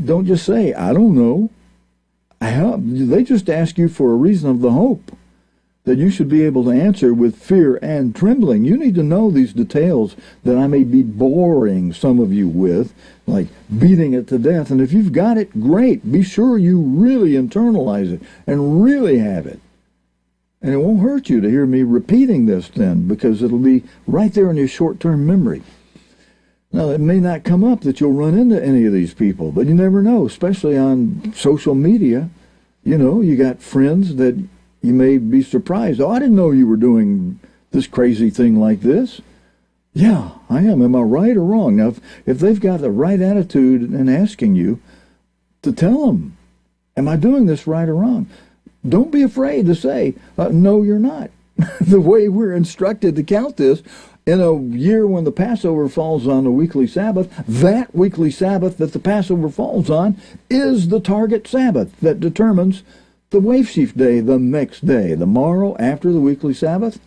Don't just say, I don't know. They just ask you for a reason of the hope that you should be able to answer with fear and trembling. You need to know these details that I may be boring some of you with, like beating it to death. And if you've got it, great. Be sure you really internalize it and really have it. And it won't hurt you to hear me repeating this then, because it'll be right there in your short-term memory. Now, it may not come up that you'll run into any of these people, but you never know, especially on social media. You got friends that you may be surprised. Oh, I didn't know you were doing this crazy thing like this. Yeah, I am. Am I right or wrong? Now, if they've got the right attitude in asking you, to tell them, am I doing this right or wrong? Don't be afraid to say, no, you're not. The way we're instructed to count this, in a year when the Passover falls on a weekly Sabbath, that weekly Sabbath that the Passover falls on is the target Sabbath that determines the Wave Sheaf Day the next day, the morrow after the weekly Sabbath.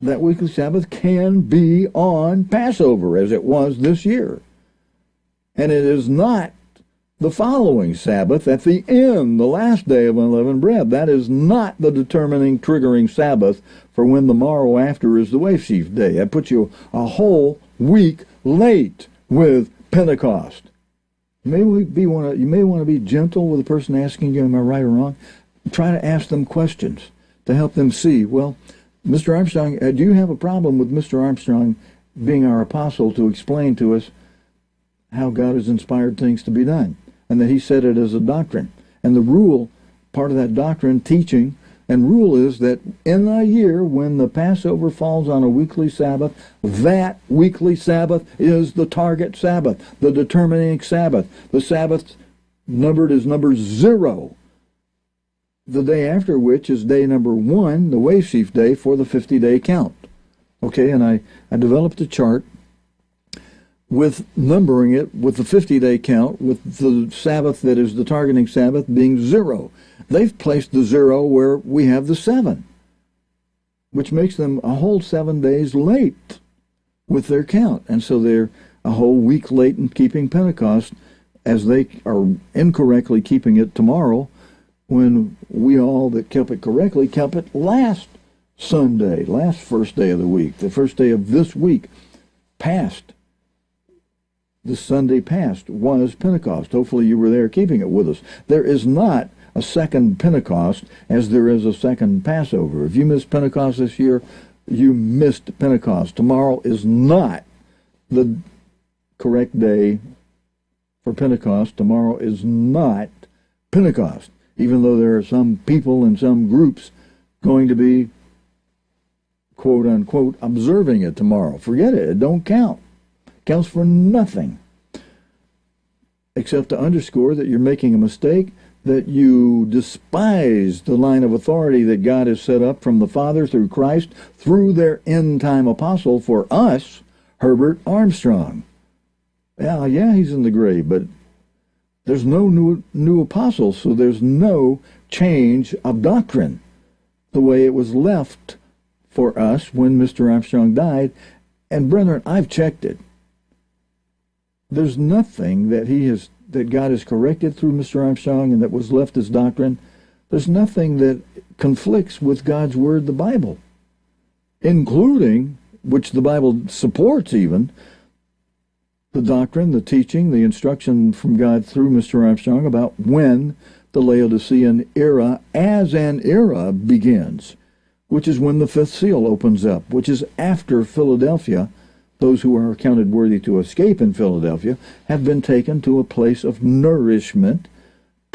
That weekly Sabbath can be on Passover, as it was this year. And it is not the following Sabbath at the end, the last day of unleavened bread. That is not the determining, triggering Sabbath for when the morrow after is the Wave Sheaf Day. That puts you a whole week late with Pentecost. You may want to be gentle with the person asking you, am I right or wrong? Try to ask them questions to help them see, well, Mr. Armstrong, do you have a problem with Mr. Armstrong being our apostle to explain to us how God has inspired things to be done, and that he said it as a doctrine? And the rule, part of that doctrine, teaching, and rule is that in a year when the Passover falls on a weekly Sabbath, that weekly Sabbath is the target Sabbath, the determining Sabbath. The Sabbath numbered is number 0. The day after which is day number 1, the Wave Sheaf Day, for the 50-day count. Okay, and I developed a chart with numbering it with the 50-day count, with the Sabbath that is the targeting Sabbath being 0. They've placed the 0 where we have the 7, which makes them a whole 7 days late with their count. And so they're a whole week late in keeping Pentecost, as they are incorrectly keeping it tomorrow, when we all that kept it correctly kept it last Sunday, last first day of the week, the first day of this week past. This Sunday past was Pentecost. Hopefully you were there keeping it with us. There is not a second Pentecost as there is a second Passover. If you missed Pentecost this year, you missed Pentecost. Tomorrow is not the correct day for Pentecost. Tomorrow is not Pentecost, even though there are some people and some groups going to be, quote unquote, observing it tomorrow. Forget it. It don't count. Counts for nothing, except to underscore that you're making a mistake, that you despise the line of authority that God has set up from the Father through Christ, through their end-time apostle for us, Herbert Armstrong. Yeah, he's in the grave, but there's no new apostles, so there's no change of doctrine the way it was left for us when Mr. Armstrong died. And brethren, I've checked it. There's nothing that God has corrected through Mr. Armstrong and that was left as doctrine. There's nothing that conflicts with God's Word, the Bible, including, which the Bible supports even, the doctrine, the teaching, the instruction from God through Mr. Armstrong about when the Laodicean era as an era begins, which is when the fifth seal opens up, which is after Philadelphia. Those who are accounted worthy to escape in Philadelphia have been taken to a place of nourishment,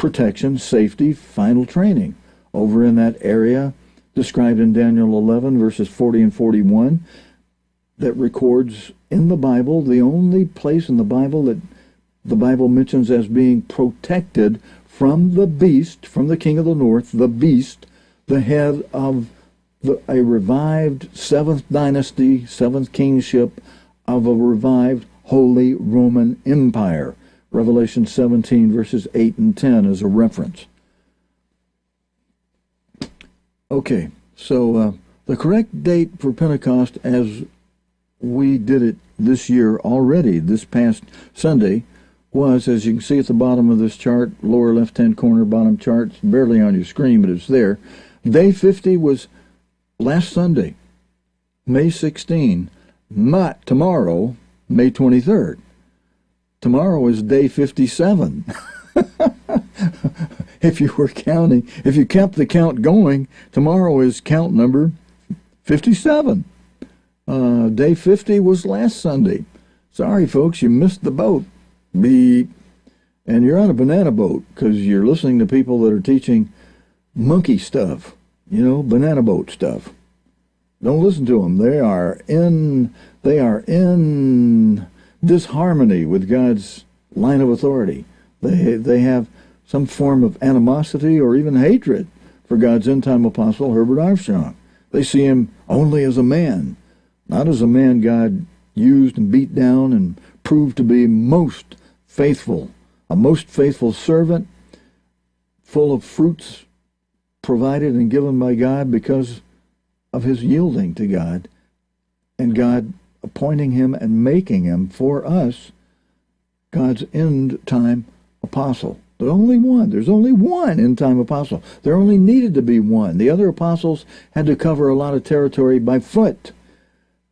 protection, safety, final training. Over in that area described in Daniel 11, verses 40 and 41, that records in the Bible, the only place in the Bible that the Bible mentions as being protected from the beast, from the king of the north, the beast, the head of a revived seventh dynasty, seventh kingship of a revived Holy Roman Empire. Revelation 17, verses 8 and 10 is a reference. Okay, so the correct date for Pentecost, as we did it this year already, this past Sunday, was, as you can see at the bottom of this chart, lower left-hand corner, bottom chart, it's barely on your screen, but it's there. Day 50 was last Sunday, May 16, not tomorrow, May 23rd. Tomorrow is day 57. If you were counting, if you kept the count going, tomorrow is count number 57. Day 50 was last Sunday. Sorry, folks, you missed the boat. Beep. And you're on a banana boat because you're listening to people that are teaching monkey stuff, banana boat stuff. Don't listen to them. They are in disharmony with God's line of authority. They have some form of animosity or even hatred for God's end-time apostle, Herbert Armstrong. They see him only as a man, not as a man God used and beat down and proved to be most faithful, a most faithful servant, full of fruits provided and given by God because of his yielding to God, and God appointing him and making him for us God's end-time apostle. There's only one end-time apostle. There only needed to be one. The other apostles had to cover a lot of territory by foot.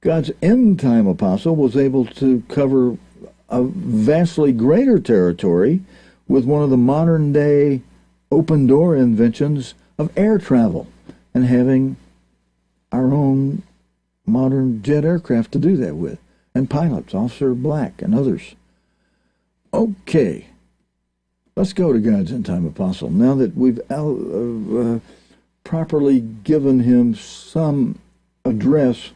God's end-time apostle was able to cover a vastly greater territory with one of the modern-day open-door inventions of air travel and having our own modern jet aircraft to do that with, and pilots, Officer Black and others. Okay, let's go to God's end-time apostle. Now that we've properly given him some address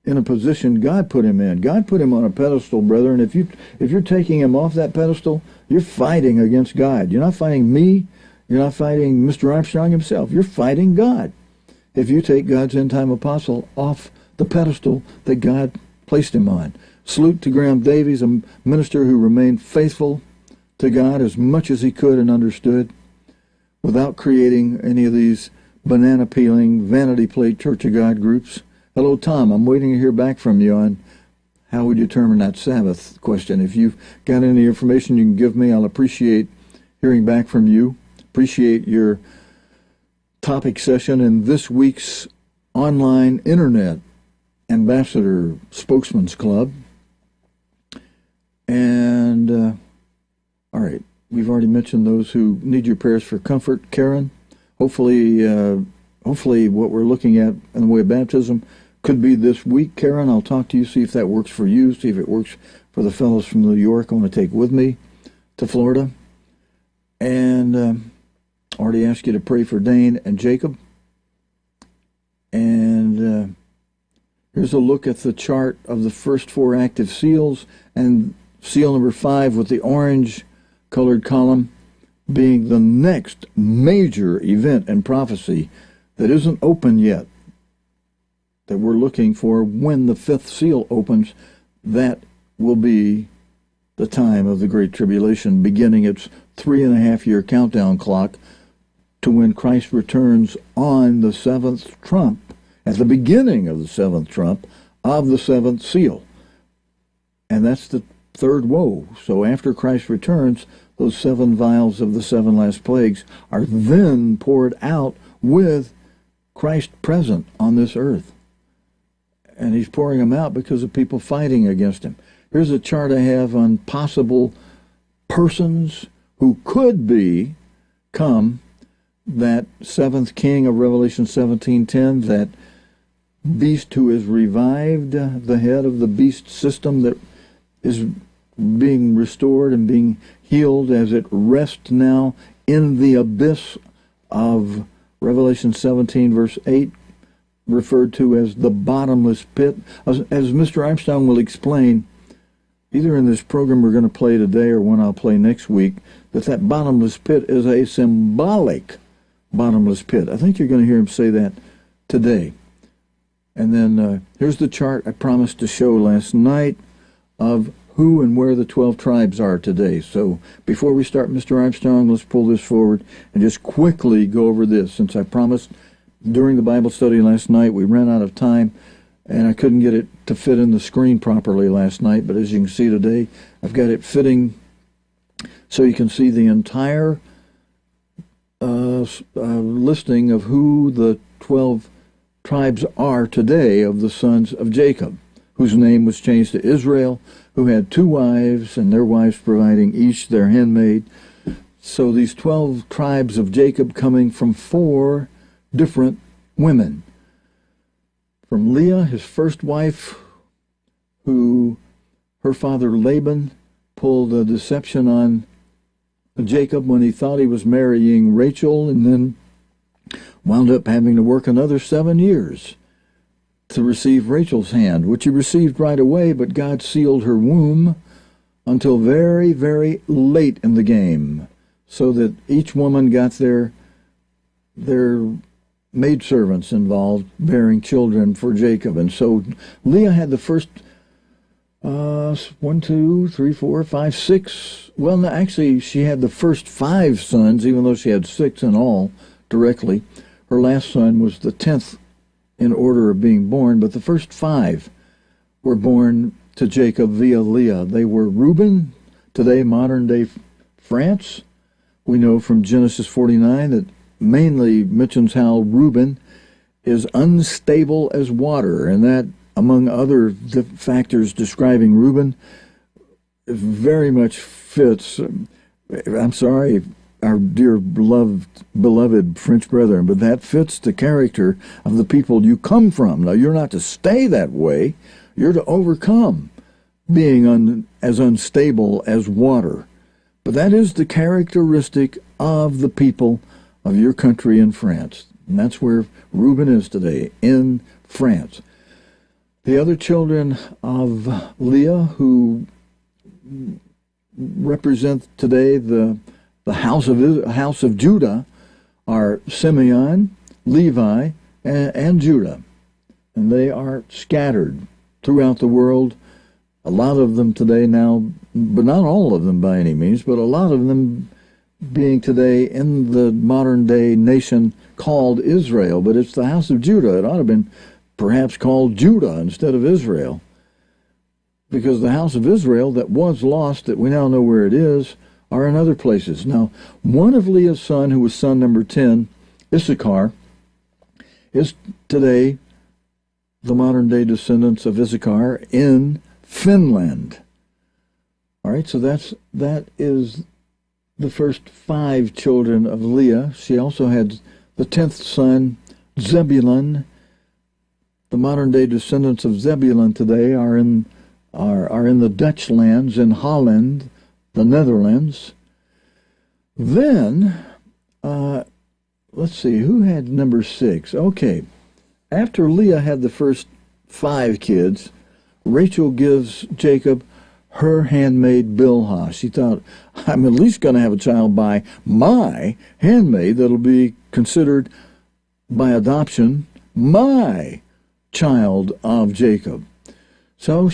in a position God put him in. God put him on a pedestal, brethren. If you're taking him off that pedestal, you're fighting against God. You're not fighting me. You're not fighting Mr. Armstrong himself. You're fighting God. If you take God's end-time apostle off the pedestal that God placed him on. Salute to Graham Davies, a minister who remained faithful to God as much as he could and understood, without creating any of these banana-peeling, vanity plate Church of God groups. Hello, Tom. I'm waiting to hear back from you on how we determine that Sabbath question. If you've got any information you can give me, I'll appreciate hearing back from you. Appreciate your topic session in this week's online internet ambassador spokesman's club. And all right, we've already mentioned those who need your prayers for comfort. Karen, hopefully what we're looking at in the way of baptism could be this week. Karen, I'll talk to you, see if that works for you, see if it works for the fellows from New York I want to take with me to Florida. And already asked you to pray for Dane and Jacob. And here's a look at the chart of the first 4 active seals, and seal number 5 with the orange colored column being the next major event in prophecy that isn't open yet, that we're looking for when the 5th seal opens. That will be the time of the Great Tribulation, beginning its 3.5-year countdown clock to when Christ returns on the 7th trump, at the beginning of the 7th trump of the 7th seal. And that's the 3rd woe. So after Christ returns, those 7 vials of the 7 last plagues are then poured out with Christ present on this earth. And he's pouring them out because of people fighting against him. Here's a chart I have on possible persons who could become that 7th king of Revelation 17:10, that beast who is revived, the head of the beast system that is being restored and being healed as it rests now in the abyss of Revelation 17, verse 8, referred to as the bottomless pit. As Mr. Armstrong will explain, either in this program we're going to play today or one I'll play next week, that bottomless pit is a symbolic bottomless pit. I think you're going to hear him say that today. And then here's the chart I promised to show last night of who and where the 12 tribes are today. So before we start, Mr. Armstrong, let's pull this forward and just quickly go over this. Since I promised during the Bible study last night, we ran out of time, and I couldn't get it to fit in the screen properly last night. But as you can see today, I've got it fitting so you can see the entire listing of who the 12 tribes are today of the sons of Jacob, whose name was changed to Israel, who had 2 wives, and their wives providing each their handmaid. So these 12 tribes of Jacob coming from 4 different women. From Leah, his first wife, who her father Laban pulled a deception on Jacob when he thought he was marrying Rachel, and then wound up having to work another 7 years to receive Rachel's hand, which he received right away, but God sealed her womb until very, very late in the game, so that each woman got their maidservants involved, bearing children for Jacob. And so Leah had the first 1, 2, 3, 4, 5, 6. Well, no, actually, she had the first 5 sons, even though she had 6 in all directly. Her last son was the 10th in order of being born, but the first 5 were born to Jacob via Leah. They were Reuben, today modern-day France. We know from Genesis 49 that mainly mentions how Reuben is unstable as water, and that, among other factors describing Reuben, very much fits. I'm sorry, our dear beloved French brethren, but that fits the character of the people you come from. Now, you're not to stay that way. You're to overcome being as unstable as water. But that is the characteristic of the people of your country in France. And that's where Reuben is today, in France. The other children of Leah, who represent today the house of Judah, are Simeon, Levi, and Judah. And they are scattered throughout the world. A lot of them today now, but not all of them by any means, but a lot of them being today in the modern-day nation called Israel. But it's the house of Judah. It ought to have been perhaps called Judah instead of Israel, because the house of Israel that was lost, that we now know where it is, are in other places. Now, one of Leah's son, who was son number 10, Issachar, is today the modern-day descendants of Issachar in Finland. All right, so that is the first 5 children of Leah. She also had the 10th son, Zebulun. The modern-day descendants of Zebulun today are in the Dutch lands, in Holland, the Netherlands. Then, let's see, who had number 6? Okay, after Leah had the first 5 kids, Rachel gives Jacob her handmaid Bilhah. She thought, I'm at least going to have a child by my handmaid that'll be considered by adoption my child of Jacob. So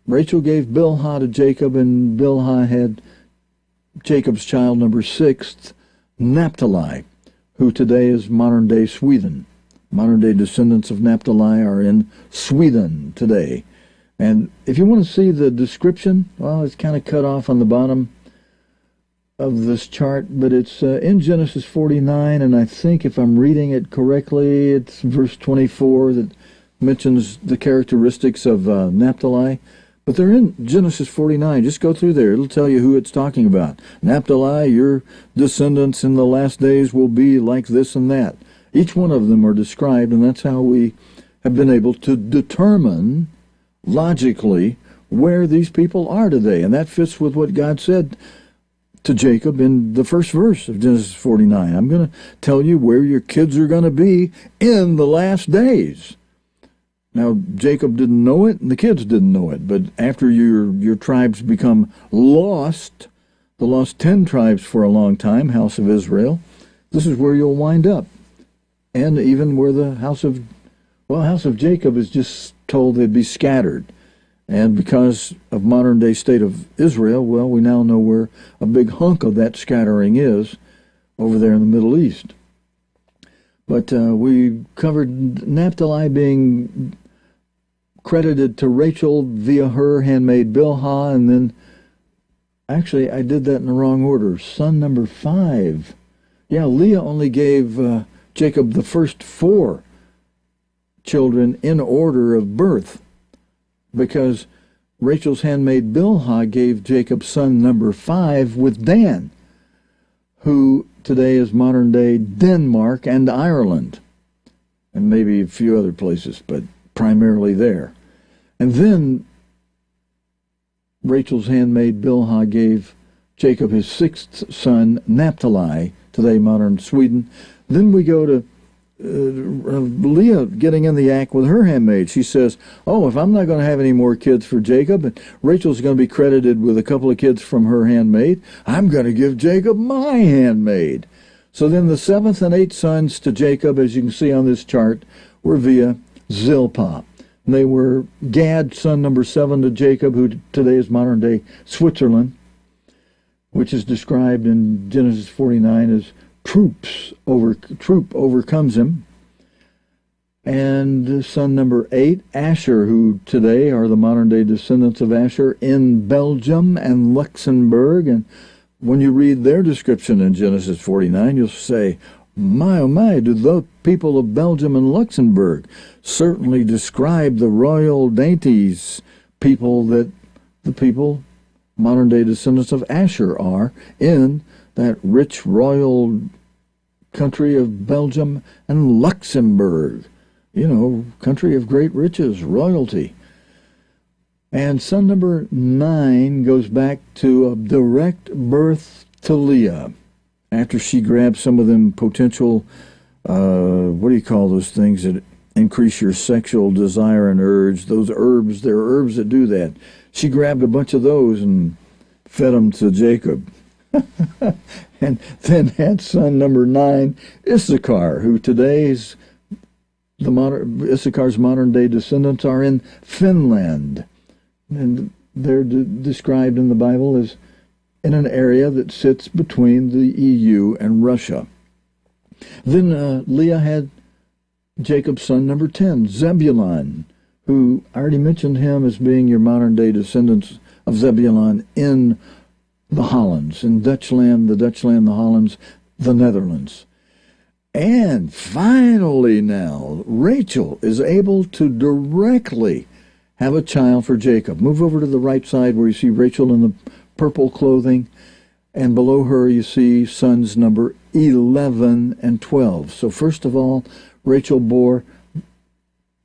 Rachel gave Bilhah to Jacob, and Bilhah had Jacob's child number 6, Naphtali, who today is modern-day Sweden. Modern-day descendants of Naphtali are in Sweden today. And if you want to see the description, well, it's kind of cut off on the bottom of this chart, but it's in Genesis 49, and I think if I'm reading it correctly, it's verse 24 that mentions the characteristics of Naphtali. But they're in Genesis 49. Just go through there. It'll tell you who it's talking about. Naphtali, your descendants in the last days will be like this and that. Each one of them are described, and that's how we have been able to determine logically where these people are today. And that fits with what God said to Jacob in the first verse of Genesis 49. I'm going to tell you where your kids are going to be in the last days. Now, Jacob didn't know it, and the kids didn't know it. But after your tribes become lost, the lost 10 tribes for a long time, house of Israel, this is where you'll wind up. And even where the house of Jacob is just told they'd be scattered. And because of modern-day state of Israel, well, we now know where a big hunk of that scattering is, over there in the Middle East. But we covered Naphtali being credited to Rachel via her handmaid Bilhah, and then, actually, I did that in the wrong order. Son number 5. Yeah, Leah only gave Jacob the first 4 children in order of birth, because Rachel's handmaid Bilhah gave Jacob son number 5 with Dan, who today is modern-day Denmark and Ireland, and maybe a few other places, but primarily there. And then Rachel's handmaid Bilhah gave Jacob his 6th son, Naphtali, today modern Sweden. Then we go to Leah getting in the act with her handmaid. She says, oh, if I'm not going to have any more kids for Jacob, and Rachel's going to be credited with a couple of kids from her handmaid, I'm going to give Jacob my handmaid. So then the 7th and 8th sons to Jacob, as you can see on this chart, were via Zilpah. They were Gad, son number 7 to Jacob, who today is modern-day Switzerland, which is described in Genesis 49 as troop overcomes him. And son number 8, Asher, who today are the modern-day descendants of Asher in Belgium and Luxembourg. And when you read their description in Genesis 49, you'll say, my, oh my, do the people of Belgium and Luxembourg certainly describe the royal dainties people that the people, modern-day descendants of Asher, are in that rich royal country of Belgium and Luxembourg. You know, country of great riches, royalty. And son number 9 goes back to a direct birth to Leah, after she grabbed some of them potential, what do you call those things that increase your sexual desire and urge? Those herbs, there are herbs that do that. She grabbed a bunch of those and fed them to Jacob. And then had son number 9, Issachar, who today's Issachar's modern-day descendants are in Finland. And they're described in the Bible as in an area that sits between the EU and Russia. Then Leah had Jacob's son number 10, Zebulun, who I already mentioned him as being your modern-day descendants of Zebulun in the Hollands, in Dutchland, the Hollands, the Netherlands. And finally now, Rachel is able to directly have a child for Jacob. Move over to the right side where you see Rachel in the purple clothing, and below her you see sons number 11 and 12. So first of all, Rachel bore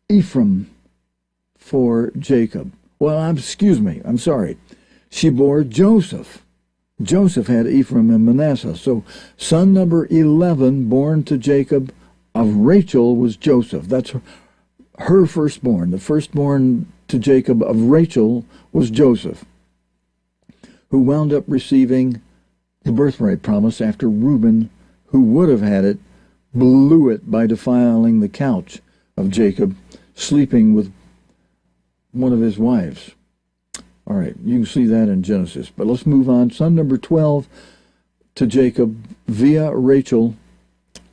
Ephraim for Jacob. Well, I'm sorry. She bore Joseph. Joseph had Ephraim and Manasseh. So son number 11 born to Jacob of Rachel was Joseph. That's her firstborn. The firstborn to Jacob of Rachel was Joseph, who wound up receiving the birthright promise after Reuben, who would have had it, blew it by defiling the couch of Jacob, sleeping with one of his wives. All right, you can see that in Genesis. But let's move on. Son number 12 to Jacob via Rachel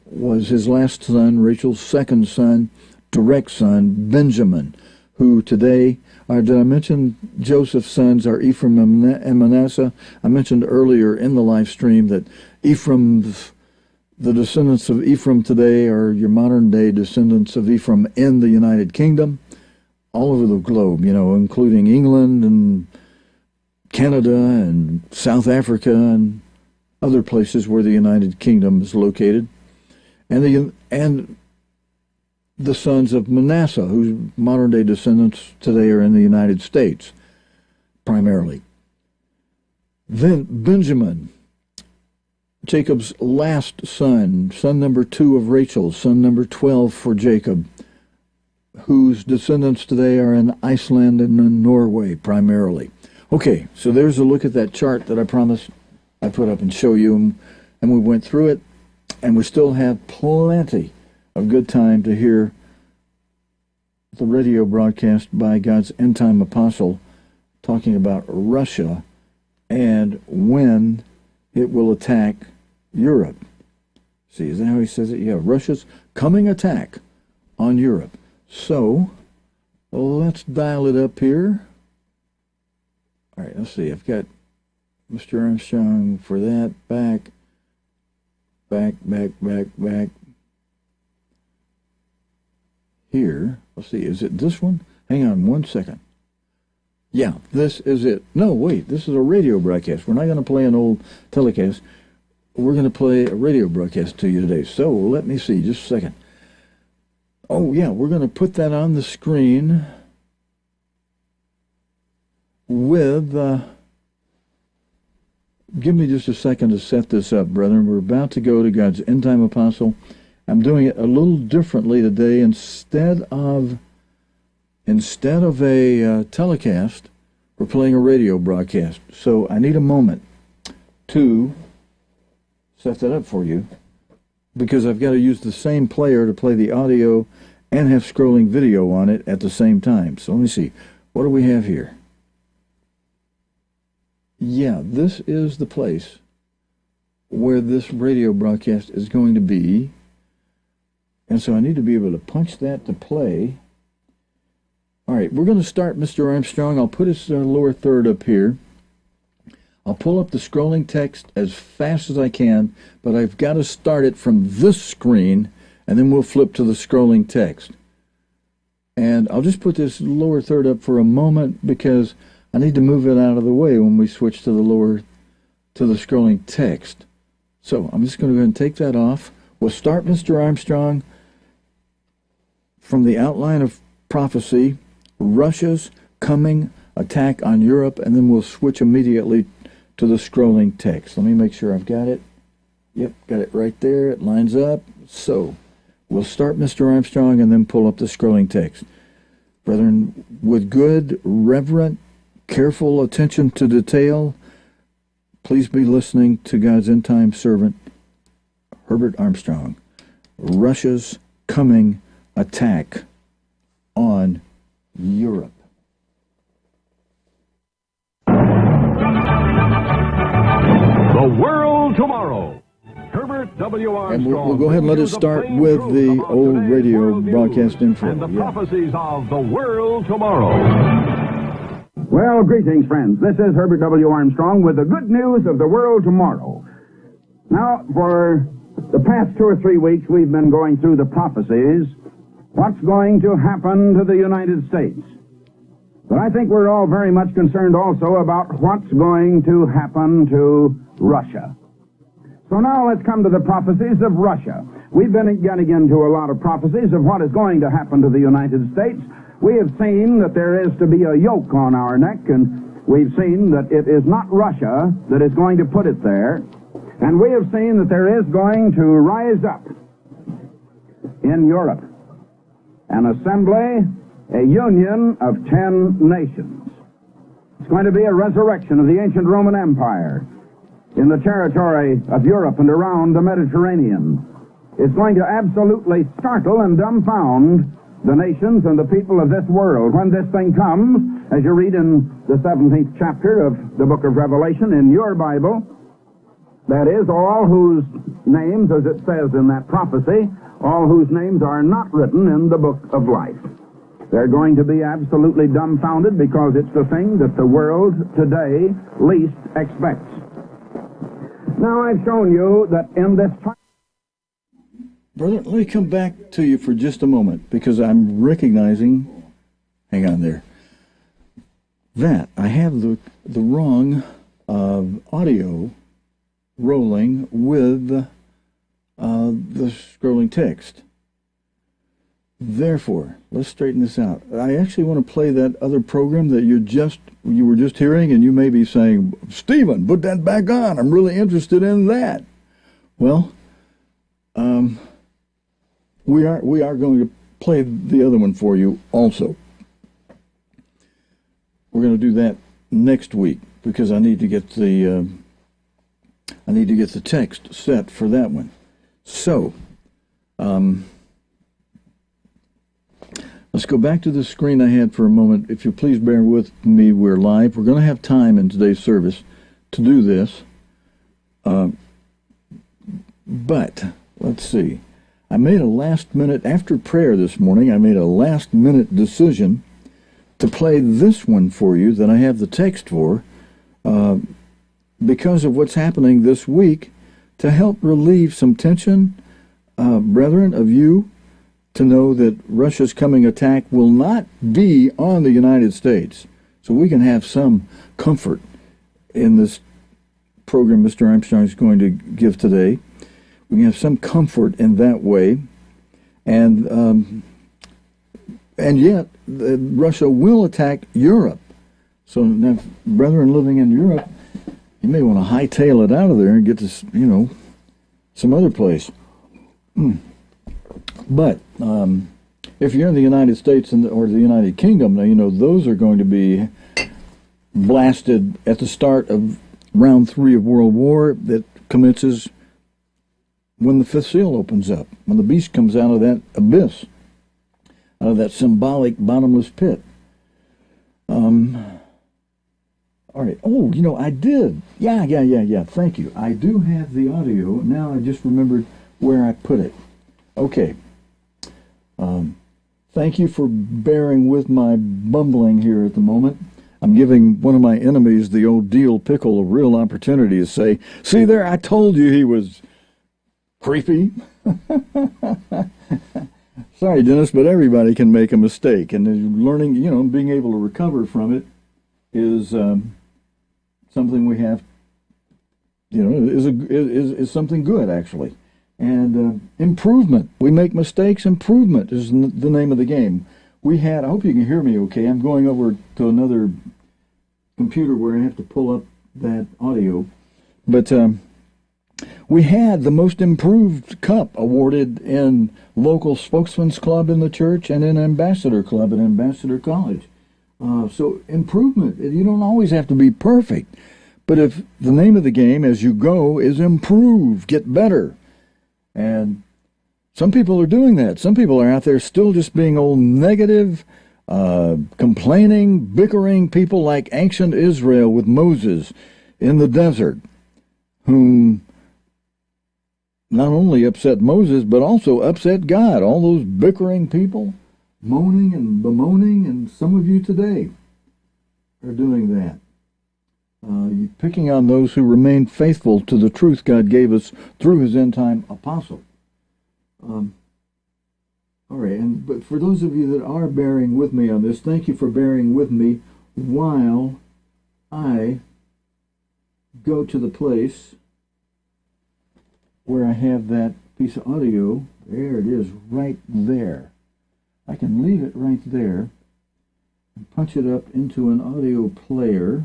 was his last son, Rachel's second son, direct son, Benjamin, who today, did I mention Joseph's sons are Ephraim and Manasseh? I mentioned earlier in the live stream that the descendants of Ephraim today are your modern-day descendants of Ephraim in the United Kingdom, all over the globe, including England and Canada and South Africa and other places where the United Kingdom is located. And the sons of Manasseh, whose modern-day descendants today are in the United States. primarily. Then Benjamin, Jacob's last son, son number 2 of Rachel, son number 12 for Jacob, whose descendants today are in Iceland and in Norway primarily. Okay, so there's a look at that chart that I promised I put up and show you, and we went through it, and we still have plenty of good time to hear the radio broadcast by God's end-time apostle talking about Russia and when it will attack Europe. See, is that how he says it? Yeah, Russia's coming attack on Europe. So, let's dial it up here. All right, let's see. I've got Mr. Armstrong for that. Back. Here. Let's see. Is it this one? Hang on 1 second. Yeah, this is it. No, wait. This is a radio broadcast. We're not going to play an old telecast. We're going to play a radio broadcast to you today. So, let me see. Just a second. Oh, yeah. We're going to put that on the screen with... give me just a second to set this up, brethren. We're about to go to God's end-time apostle. I'm doing it a little differently today. Instead of a telecast, we're playing a radio broadcast. So I need a moment to set that up for you, because I've got to use the same player to play the audio and have scrolling video on it at the same time. So let me see. What do we have here? Yeah, this is the place where this radio broadcast is going to be. And so I need to be able to punch that to play. All right, we're going to start Mr. Armstrong. I'll put his lower third up here. I'll pull up the scrolling text as fast as I can, but I've got to start it from this screen, and then we'll flip to the scrolling text. And I'll just put this lower third up for a moment, because I need to move it out of the way when we switch to the scrolling text. So I'm just going to go ahead and take that off. We'll start Mr. Armstrong from the outline of prophecy, Russia's coming attack on Europe, and then we'll switch immediately to the scrolling text. Let me make sure I've got it. Yep, got it right there. It lines up. So we'll start Mr. Armstrong and then pull up the scrolling text. Brethren, with good, reverent, careful attention to detail, please be listening to God's end-time servant, Herbert Armstrong. Russia's coming attack on Europe. The World Tomorrow. Herbert W. Armstrong. And we'll go ahead and let us start with the old radio broadcast info. And the prophecies of the World Tomorrow. Well, greetings, friends. This is Herbert W. Armstrong with the good news of the world tomorrow. Now, for the past 2 or 3 weeks, we've been going through the prophecies. What's going to happen to the United States? But I think we're all very much concerned also about what's going to happen to Russia. So now let's come to the prophecies of Russia. We've been getting into a lot of prophecies of what is going to happen to the United States. We have seen that there is to be a yoke on our neck, and we've seen that it is not Russia that is going to put it there. And we have seen that there is going to rise up in Europe an assembly, a union of 10 nations. It's going to be a resurrection of the ancient Roman Empire in the territory of Europe and around the Mediterranean. It's going to absolutely startle and dumbfound the nations and the people of this world. When this thing comes, as you read in the 17th chapter of the book of Revelation in your Bible, that is, all whose names, as it says in that prophecy, all whose names are not written in the book of life. They're going to be absolutely dumbfounded, because it's the thing that the world today least expects. Now, I've shown you that in this time... Brother, let me come back to you for just a moment, because I'm recognizing, hang on there, that I have the wrong audio rolling with the scrolling text. Therefore, let's straighten this out. I actually want to play that other program that you were just hearing, and you may be saying, Stephen, put that back on. I'm really interested in that. Well, we are going to play the other one for you also. We're going to do that next week because I need to get the text set for that one. So, let's go back to the screen I had for a moment. If you please bear with me, we're live. We're going to have time in today's service to do this. But, let's see. I made a last-minute, after prayer this morning, I made a last-minute decision to play this one for you that I have the text for because of what's happening this week to help relieve some tension, brethren, of you, to know that Russia's coming attack will not be on the United States. So we can have some comfort in this program Mr. Armstrong is going to give today. We can have some comfort in that way. And yet, Russia will attack Europe. So now, brethren living in Europe, you may want to hightail it out of there and get to, some other place. But if you're in the United States or the United Kingdom, now those are going to be blasted at the start of round 3 of World War that commences when the fifth seal opens up, when the beast comes out of that abyss, out of that symbolic bottomless pit. All right. Oh, I did. Yeah. Thank you. I do have the audio. Now I just remembered where I put it. Okay. Thank you for bearing with my bumbling here at the moment. I'm giving one of my enemies the old deal pickle a real opportunity to say, see there, I told you he was creepy. Sorry, Dennis, but everybody can make a mistake, and learning, being able to recover from it is something we have, is something good, actually. And improvement. We make mistakes. Improvement is the name of the game. I hope you can hear me okay. I'm going over to another computer where I have to pull up that audio. But we had the most improved cup awarded in local spokesman's club in the church and in ambassador club at Ambassador College. So improvement. You don't always have to be perfect. But if the name of the game as you go is improve, get better. And some people are doing that. Some people are out there still just being old negative, complaining, bickering people like ancient Israel with Moses in the desert, whom not only upset Moses, but also upset God. All those bickering people, moaning and bemoaning, and some of you today are doing that. You're picking on those who remain faithful to the truth God gave us through his end-time apostle. All right, but for those of you that are bearing with me on this, thank you for bearing with me while I go to the place where I have that piece of audio. There it is, right there. I can leave it right there and punch it up into an audio player.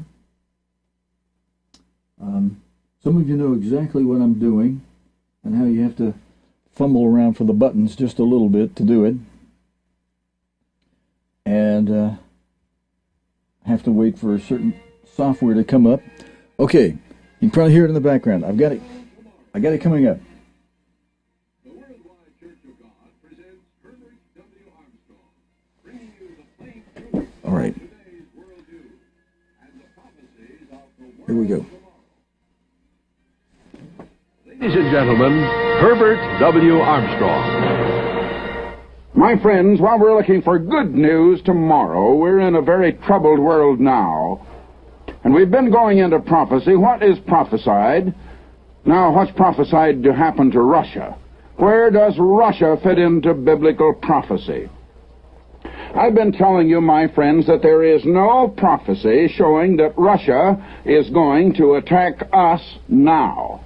Some of you know exactly what I'm doing and how you have to fumble around for the buttons just a little bit to do it. And have to wait for a certain software to come up. Okay, you can probably hear it in the background. I got it coming up. The Worldwide Church of God presents Herbert W. Armstrong, bringing you the plain truth All right. of today's worldview and the prophecies of the world. Here we go. Ladies and gentlemen, Herbert W. Armstrong. My friends, while we're looking for good news tomorrow, we're in a very troubled world now. And we've been going into prophecy. What is prophesied? Now, what's prophesied to happen to Russia? Where does Russia fit into biblical prophecy? I've been telling you, my friends, that there is no prophecy showing that Russia is going to attack us now.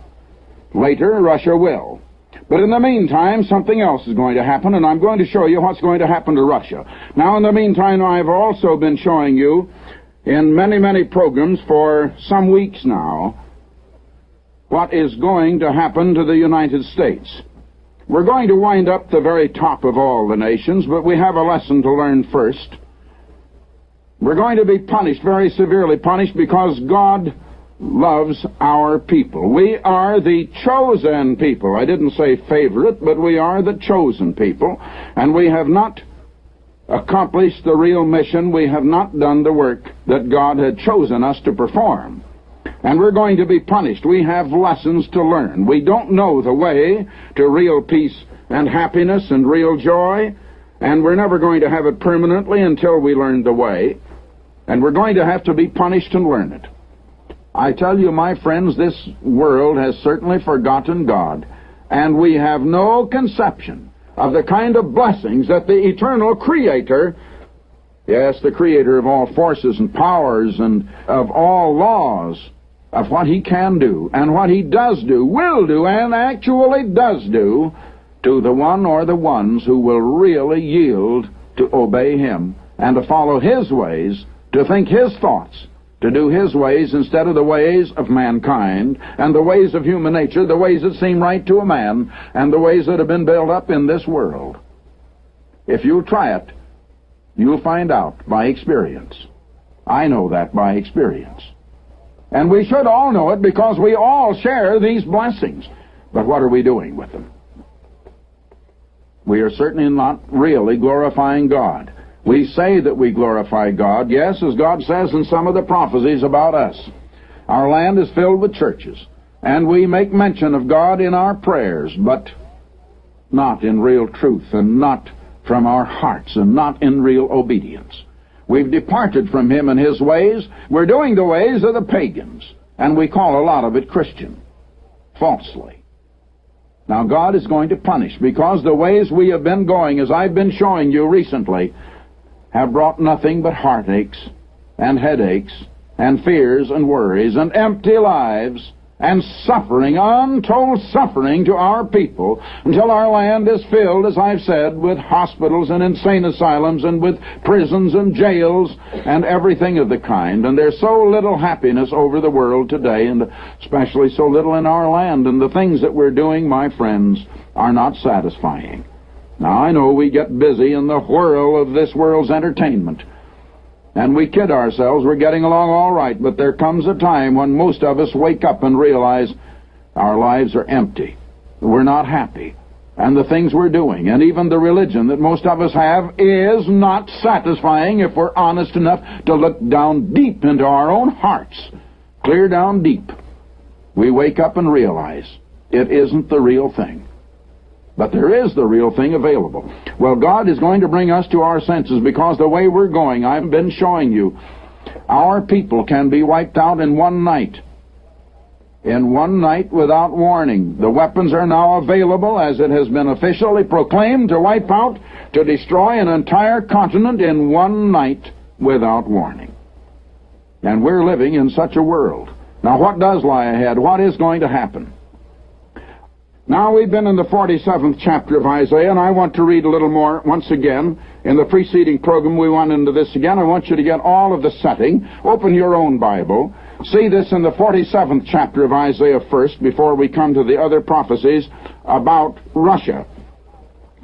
Later, Russia will. But in the meantime, something else is going to happen, and I'm going to show you what's going to happen to Russia. Now, in the meantime, I've also been showing you in many, many programs for some weeks now what is going to happen to the United States. We're going to wind up the very top of all the nations, but we have a lesson to learn first. We're going to be punished, very severely punished, because God loves our people. We are the chosen people. I didn't say favorite, but we are the chosen people, and we have not accomplished the real mission. We have not done the work that God had chosen us to perform. And we're going to be punished. We have lessons to learn. We don't know the way to real peace and happiness and real joy, and we're never going to have it permanently until we learn the way. And we're going to have to be punished and learn it. I tell you, my friends, this world has certainly forgotten God, and we have no conception of the kind of blessings that the eternal Creator, yes, the Creator of all forces and powers and of all laws, of what He can do and what He does do, will do, and actually does do to the one or the ones who will really yield to obey Him and to follow His ways, to think His thoughts, to do His ways instead of the ways of mankind and the ways of human nature, the ways that seem right to a man and the ways that have been built up in this world. If you'll try it, you'll find out by experience. I know that by experience. And we should all know it because we all share these blessings. But what are we doing with them? We are certainly not really glorifying God. We say that we glorify God, yes, as God says in some of the prophecies about us. Our land is filled with churches, and we make mention of God in our prayers, but not in real truth, and not from our hearts, and not in real obedience. We've departed from Him and His ways. We're doing the ways of the pagans, and we call a lot of it Christian, falsely. Now God is going to punish, because the ways we have been going, as I've been showing you recently, have brought nothing but heartaches and headaches and fears and worries and empty lives and suffering, untold suffering to our people, until our land is filled, as I've said, with hospitals and insane asylums and with prisons and jails and everything of the kind. And there's so little happiness over the world today, and especially so little in our land. And the things that we're doing, my friends, are not satisfying. Now, I know we get busy in the whirl of this world's entertainment, and we kid ourselves we're getting along all right, but there comes a time when most of us wake up and realize our lives are empty. We're not happy. And the things we're doing, and even the religion that most of us have, is not satisfying if we're honest enough to look down deep into our own hearts, clear down deep. We wake up and realize it isn't the real thing. But there is the real thing available. Well, God is going to bring us to our senses, because the way we're going, I've been showing you, our people can be wiped out in one night. In one night without warning. The weapons are now available, as it has been officially proclaimed, to wipe out, to destroy an entire continent in one night without warning. And we're living in such a world. Now, what does lie ahead? What is going to happen? Now, we've been in the 47th chapter of Isaiah, and I want to read a little more once again. In the preceding program, we went into this again. I want you to get all of the setting. Open your own Bible. See this in the 47th chapter of Isaiah first, before we come to the other prophecies about Russia.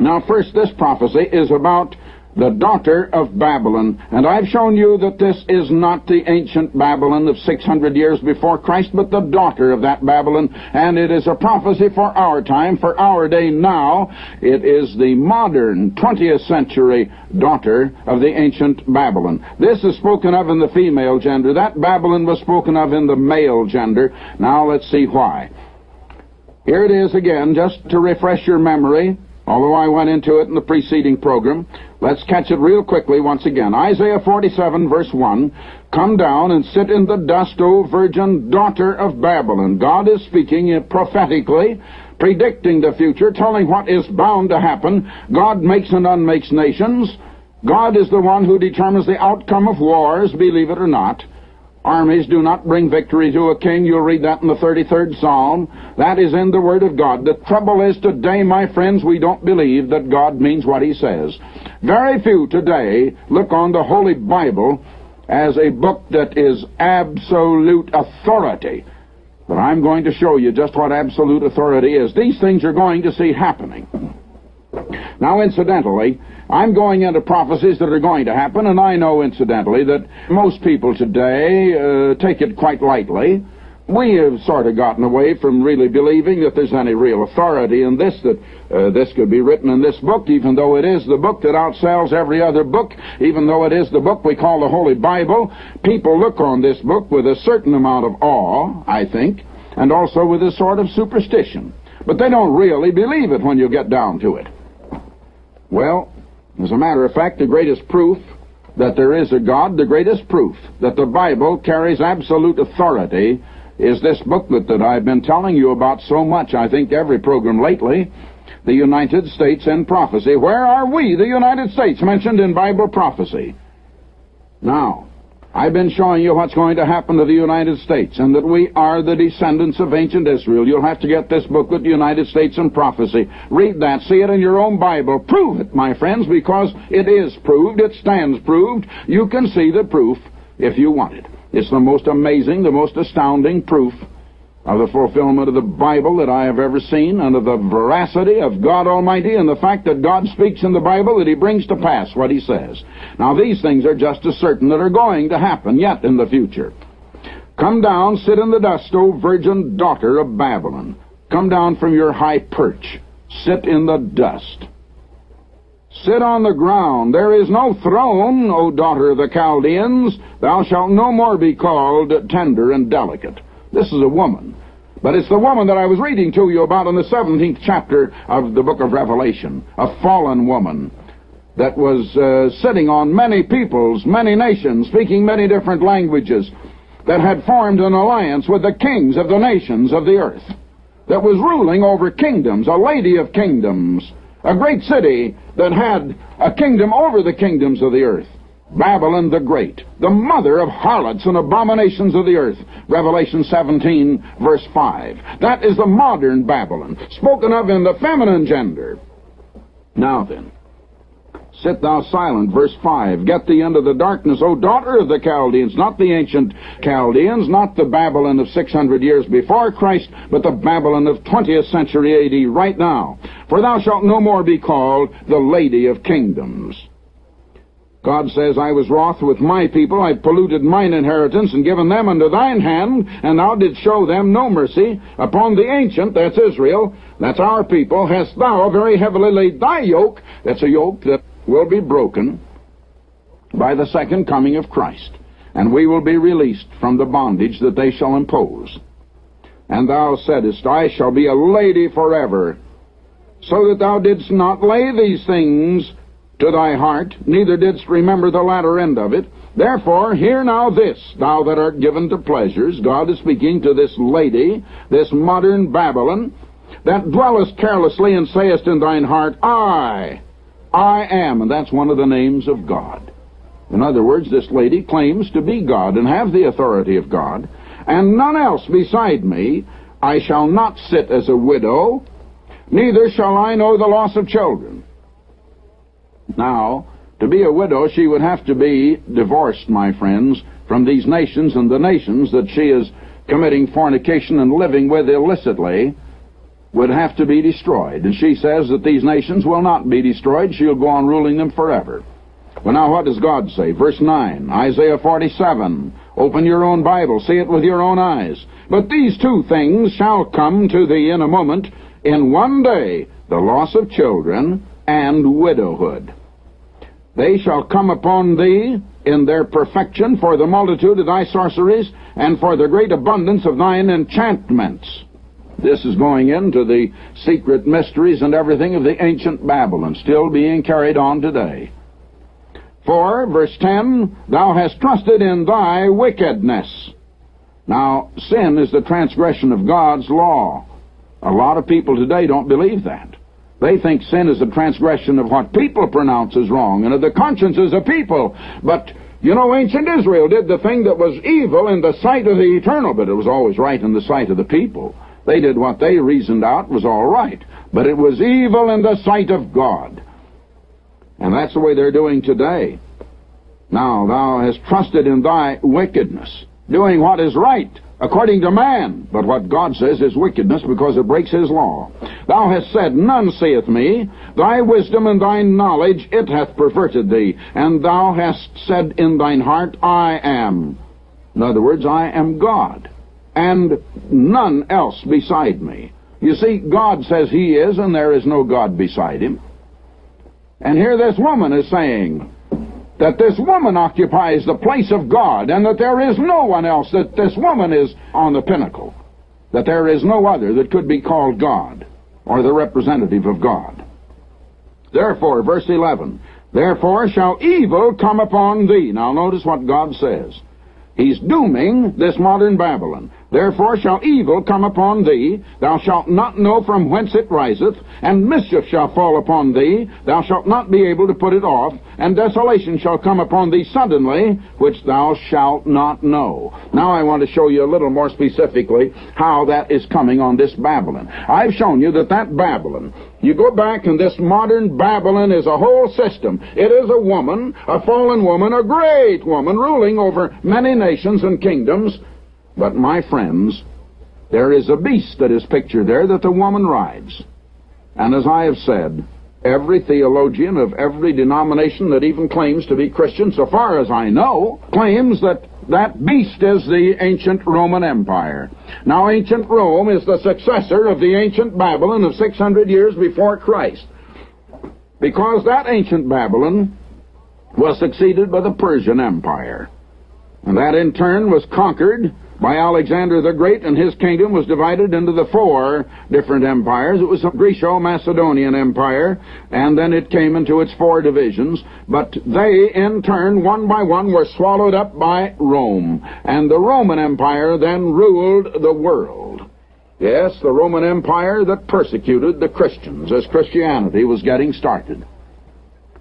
Now, first, this prophecy is about the daughter of Babylon. And I've shown you that this is not the ancient Babylon of 600 years before Christ, but the daughter of that Babylon. And it is a prophecy for our time, for our day now. It is the modern 20th century daughter of the ancient Babylon. This is spoken of in the female gender. That Babylon was spoken of in the male gender. Now let's see why. Here it is again, just to refresh your memory, although I went into it in the preceding program. Let's catch it real quickly once again. Isaiah 47, verse 1, "Come down and sit in the dust, O virgin daughter of Babylon." God is speaking prophetically, predicting the future, telling what is bound to happen. God makes and unmakes nations. God is the one who determines the outcome of wars, believe it or not. Armies do not bring victory to a king. You'll read that in the 33rd Psalm. That is in the Word of God. The trouble is today, my friends, we don't believe that God means what He says. Very few today look on the Holy Bible as a book that is absolute authority. But I'm going to show you just what absolute authority is. These things you're going to see happening. Now, incidentally, I'm going into prophecies that are going to happen, and I know, incidentally, that most people today take it quite lightly. We have sort of gotten away from really believing that there's any real authority in this, that this could be written in this book, even though it is the book that outsells every other book, even though it is the book we call the Holy Bible. People look on this book with a certain amount of awe, I think, and also with a sort of superstition. But they don't really believe it when you get down to it. Well, as a matter of fact, the greatest proof that there is a God, the greatest proof that the Bible carries absolute authority is this booklet that I've been telling you about so much, I think, every program lately, The United States in Prophecy. Where are we, the United States, mentioned in Bible prophecy? Now, I've been showing you what's going to happen to the United States, and that we are the descendants of ancient Israel. You'll have to get this booklet, The United States in Prophecy. Read that, see it in your own Bible. Prove it, my friends, because it is proved. It stands proved. You can see the proof if you want it. It's the most amazing, the most astounding proof of the fulfillment of the Bible that I have ever seen, and of the veracity of God Almighty, and the fact that God speaks in the Bible, that He brings to pass what He says. Now, these things are just as certain that are going to happen yet in the future. Come down, sit in the dust, O virgin daughter of Babylon. Come down from your high perch. Sit in the dust. Sit on the ground. There is no throne, O daughter of the Chaldeans. Thou shalt no more be called tender and delicate. This is a woman. But it's the woman that I was reading to you about in the 17th chapter of the book of Revelation. A fallen woman that was sitting on many peoples, many nations, speaking many different languages, that had formed an alliance with the kings of the nations of the earth, that was ruling over kingdoms, a lady of kingdoms, a great city that had a kingdom over the kingdoms of the earth. Babylon the Great, the mother of harlots and abominations of the earth. Revelation 17, verse 5. That is the modern Babylon, spoken of in the feminine gender. Now then, sit thou silent, verse 5. Get thee into the darkness, O daughter of the Chaldeans, not the ancient Chaldeans, not the Babylon of 600 years before Christ, but the Babylon of 20th century A.D. right now. For thou shalt no more be called the Lady of Kingdoms. God says, I was wroth with my people, I polluted mine inheritance, and given them unto thine hand, and thou didst show them no mercy. Upon the ancient, that's Israel, that's our people, hast thou very heavily laid thy yoke. That's a yoke that will be broken by the second coming of Christ, and we will be released from the bondage that they shall impose. And thou saidest, I shall be a lady forever, so that thou didst not lay these things to thy heart, neither didst remember the latter end of it. Therefore, hear now this, thou that art given to pleasures. God is speaking to this lady, this modern Babylon, that dwellest carelessly and sayest in thine heart, I am, and that's one of the names of God. In other words, this lady claims to be God and have the authority of God, and none else beside me. I shall not sit as a widow, neither shall I know the loss of children. Now, to be a widow, she would have to be divorced, my friends, from these nations, and the nations that she is committing fornication and living with illicitly would have to be destroyed. And she says that these nations will not be destroyed. She'll go on ruling them forever. Well, now, what does God say? Verse 9, Isaiah 47. Open your own Bible. See it with your own eyes. But these two things shall come to thee in a moment, in one day, the loss of children and widowhood. They shall come upon thee in their perfection for the multitude of thy sorceries and for the great abundance of thine enchantments. This is going into the secret mysteries and everything of the ancient Babylon, still being carried on today. For, verse 10, thou hast trusted in thy wickedness. Now, sin is the transgression of God's law. A lot of people today don't believe that. They think sin is a transgression of what people pronounce as wrong and of the consciences of people. But You know, ancient Israel did the thing that was evil in the sight of the Eternal, but it was always right in the sight of the people. They did what they reasoned out was all right, but it was evil in the sight of God. And that's the way they're doing today. Now, thou hast trusted in thy wickedness, doing what is right, according to man. But what God says is wickedness, because it breaks his law. Thou hast said, none seeth me. Thy wisdom and thy knowledge, it hath perverted thee. And thou hast said in thine heart, I am. In other words, I am God, and none else beside me. You see, God says he is, and there is no God beside him. And here this woman is saying that this woman occupies the place of God, and that there is no one else, that this woman is on the pinnacle, that there is no other that could be called God, or the representative of God. Therefore, verse 11, therefore shall evil come upon thee. Now notice what God says. He's dooming this modern Babylon. Therefore shall evil come upon thee, thou shalt not know from whence it riseth, and mischief shall fall upon thee, thou shalt not be able to put it off, and desolation shall come upon thee suddenly, which thou shalt not know. Now I want to show you a little more specifically how that is coming on this Babylon. I've shown you that Babylon, you go back, and this modern Babylon is a whole system. It is a woman, a fallen woman, a great woman, ruling over many nations and kingdoms. But, my friends, there is a beast that is pictured there that the woman rides. And as I have said, every theologian of every denomination that even claims to be Christian, so far as I know, claims that that beast is the ancient Roman Empire. Now, ancient Rome is the successor of the ancient Babylon of 600 years before Christ, because that ancient Babylon was succeeded by the Persian Empire. And that in turn was conquered by Alexander the Great, and his kingdom was divided into the 4 different empires. It was a Greco-Macedonian empire, and then it came into its 4 divisions. But they, in turn, one by one, were swallowed up by Rome. And the Roman Empire then ruled the world. Yes, the Roman Empire that persecuted the Christians as Christianity was getting started.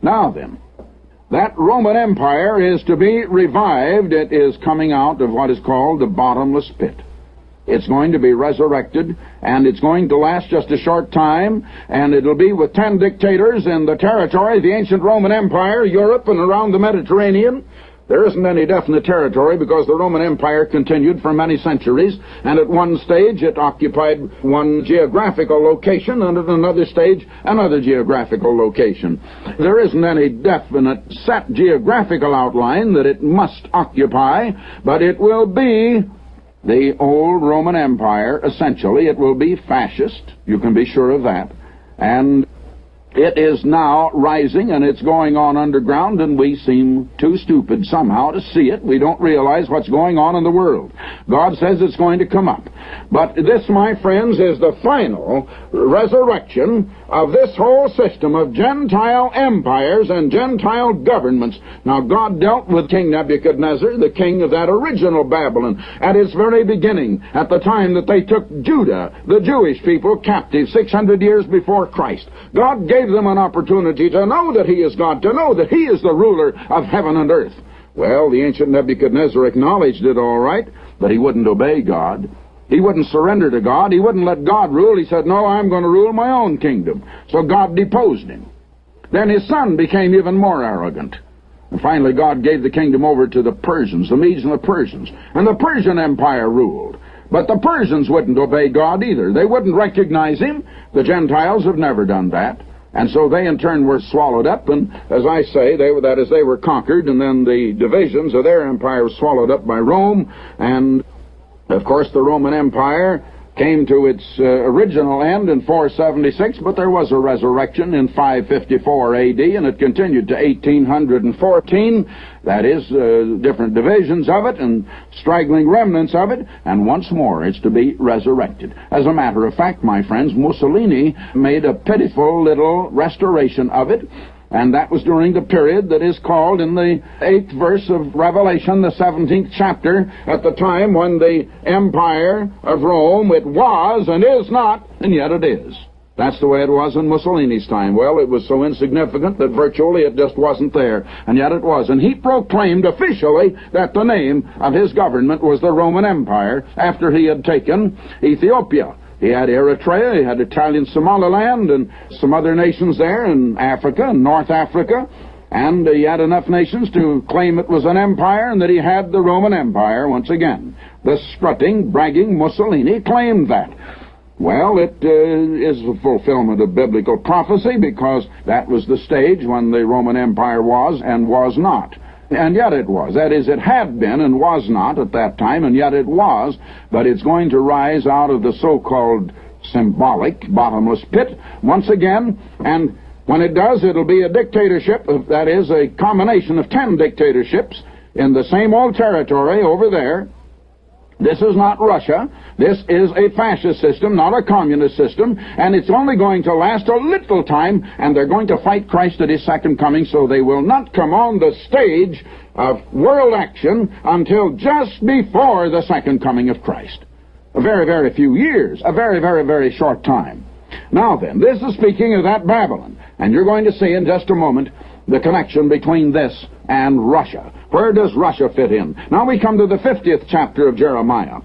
Now then, that Roman Empire is to be revived. It is coming out of what is called the bottomless pit. It's going to be resurrected, and it's going to last just a short time, and it'll be with 10 dictators in the territory of the ancient Roman Empire, Europe, and around the Mediterranean. There isn't any definite territory because the Roman Empire continued for many centuries, and at one stage it occupied one geographical location, and at another stage another geographical location. There isn't any definite set geographical outline that it must occupy, but it will be the old Roman Empire. Essentially, it will be fascist. You can be sure of that. And it is now rising, and it's going on underground, and we seem too stupid somehow to see it. We don't realize what's going on in the world. God says it's going to come up. But this, my friends, is the final resurrection of this whole system of Gentile empires and Gentile governments. Now, God dealt with King Nebuchadnezzar, the king of that original Babylon, at its very beginning, at the time that they took Judah, the Jewish people, captive 600 years before Christ. God gave them an opportunity to know that he is God, to know that he is the ruler of heaven and earth. Well, the ancient Nebuchadnezzar acknowledged it all right, but he wouldn't obey God. He wouldn't surrender to God. He wouldn't let God rule. He said, no, I'm going to rule my own kingdom. So God deposed him. Then his son became even more arrogant. And finally God gave the kingdom over to the Persians, the Medes and the Persians. And the Persian Empire ruled. But the Persians wouldn't obey God either. They wouldn't recognize him. The Gentiles have never done that. And so they in turn were swallowed up, and as I say, they were conquered, and then the divisions of their empire were swallowed up by Rome. And of course the Roman Empire came to its original end in 476, but there was a resurrection in 554 AD, and it continued to 1814. That is, different divisions of it and straggling remnants of it, and once more it's to be resurrected. As a matter of fact, my friends, Mussolini made a pitiful little restoration of it, and that was during the period that is called in the 8th verse of Revelation, the 17th chapter, at the time when the empire of Rome, it was and is not, and yet it is. That's the way it was in Mussolini's time. Well, it was so insignificant that virtually it just wasn't there, and yet it was. And he proclaimed officially that the name of his government was the Roman Empire after he had taken Ethiopia. He had Eritrea, he had Italian Somaliland, and some other nations there in Africa and North Africa. And he had enough nations to claim it was an empire and that he had the Roman Empire once again. The strutting, bragging Mussolini claimed that. Well, it is the fulfillment of biblical prophecy, because that was the stage when the Roman Empire was and was not. And yet it was. That is, it had been and was not at that time, and yet it was. But it's going to rise out of the so-called symbolic bottomless pit once again, and when it does, it'll be a dictatorship, that is, a combination of 10 dictatorships in the same old territory over there. This is not Russia. This is a fascist system, not a communist system, and it's only going to last a little time, and they're going to fight Christ at his second coming, so they will not come on the stage of world action until just before the second coming of Christ. A very, very few years, a very, very, very short time. Now then, this is speaking of that Babylon, and you're going to see in just a moment the connection between this and Russia. Where does Russia fit in? Now we come to the 50th chapter of Jeremiah.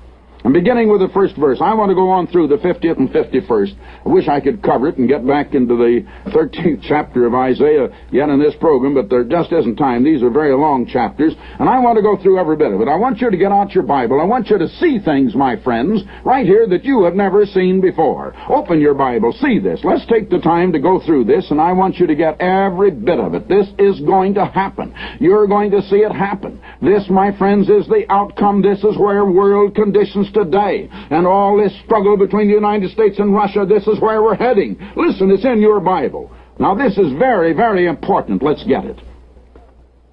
And beginning with the first verse, I want to go on through the 50th and 51st. I wish I could cover it and get back into the 13th chapter of Isaiah yet in this program, but there just isn't time. These are very long chapters, and I want to go through every bit of it. I want you to get out your Bible. I want you to see things, my friends, right here that you have never seen before. Open your Bible. See this. Let's take the time to go through this, and I want you to get every bit of it. This is going to happen. You're going to see it happen. This, my friends, is the outcome. This is where world conditions today, and all this struggle between the United States and Russia, this is where we're heading. Listen, it's in your Bible. Now this is very, very important. Let's get it.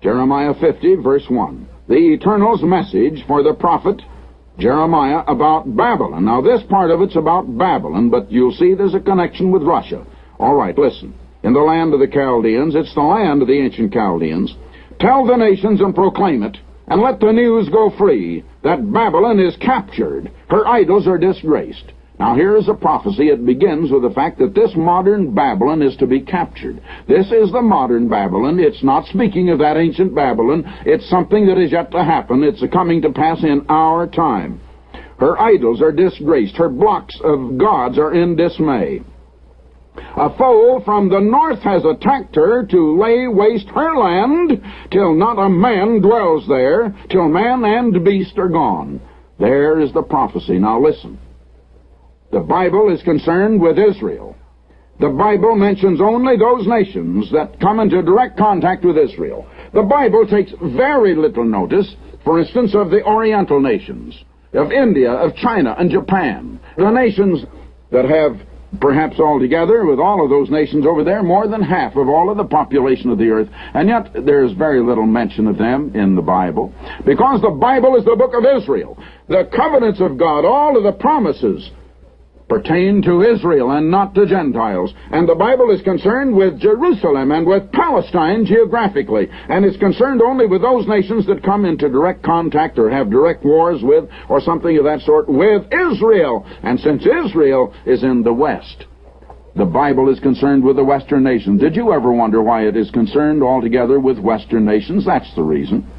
Jeremiah 50, verse 1. The Eternal's message for the prophet Jeremiah about Babylon. Now this part of it's about Babylon, but you'll see there's a connection with Russia. All right, listen. In the land of the Chaldeans, it's the land of the ancient Chaldeans. Tell the nations and proclaim it, and let the news go free, that Babylon is captured. Her idols are disgraced. Now here is a prophecy. It begins with the fact that this modern Babylon is to be captured. This is the modern Babylon. It's not speaking of that ancient Babylon. It's something that is yet to happen. It's coming to pass in our time. Her idols are disgraced. Her blocks of gods are in dismay. A foe from the north has attacked her to lay waste her land, till not a man dwells there, till man and beast are gone. There is the prophecy. Now listen. The Bible is concerned with Israel. The Bible mentions only those nations that come into direct contact with Israel. The Bible takes very little notice, for instance, of the Oriental nations, of India, of China, and Japan. The nations that have, perhaps altogether, with all of those nations over there, more than half of all of the population of the earth, and yet there's very little mention of them in the Bible, because the Bible is the book of Israel. The covenants of God, all of the promises, pertain to Israel and not to Gentiles. And the Bible is concerned with Jerusalem and with Palestine geographically, and it's concerned only with those nations that come into direct contact or have direct wars with, or something of that sort, with Israel. And since Israel is in the West, the Bible is concerned with the Western nations. Did you ever wonder why it is concerned altogether with Western nations? That's the reason.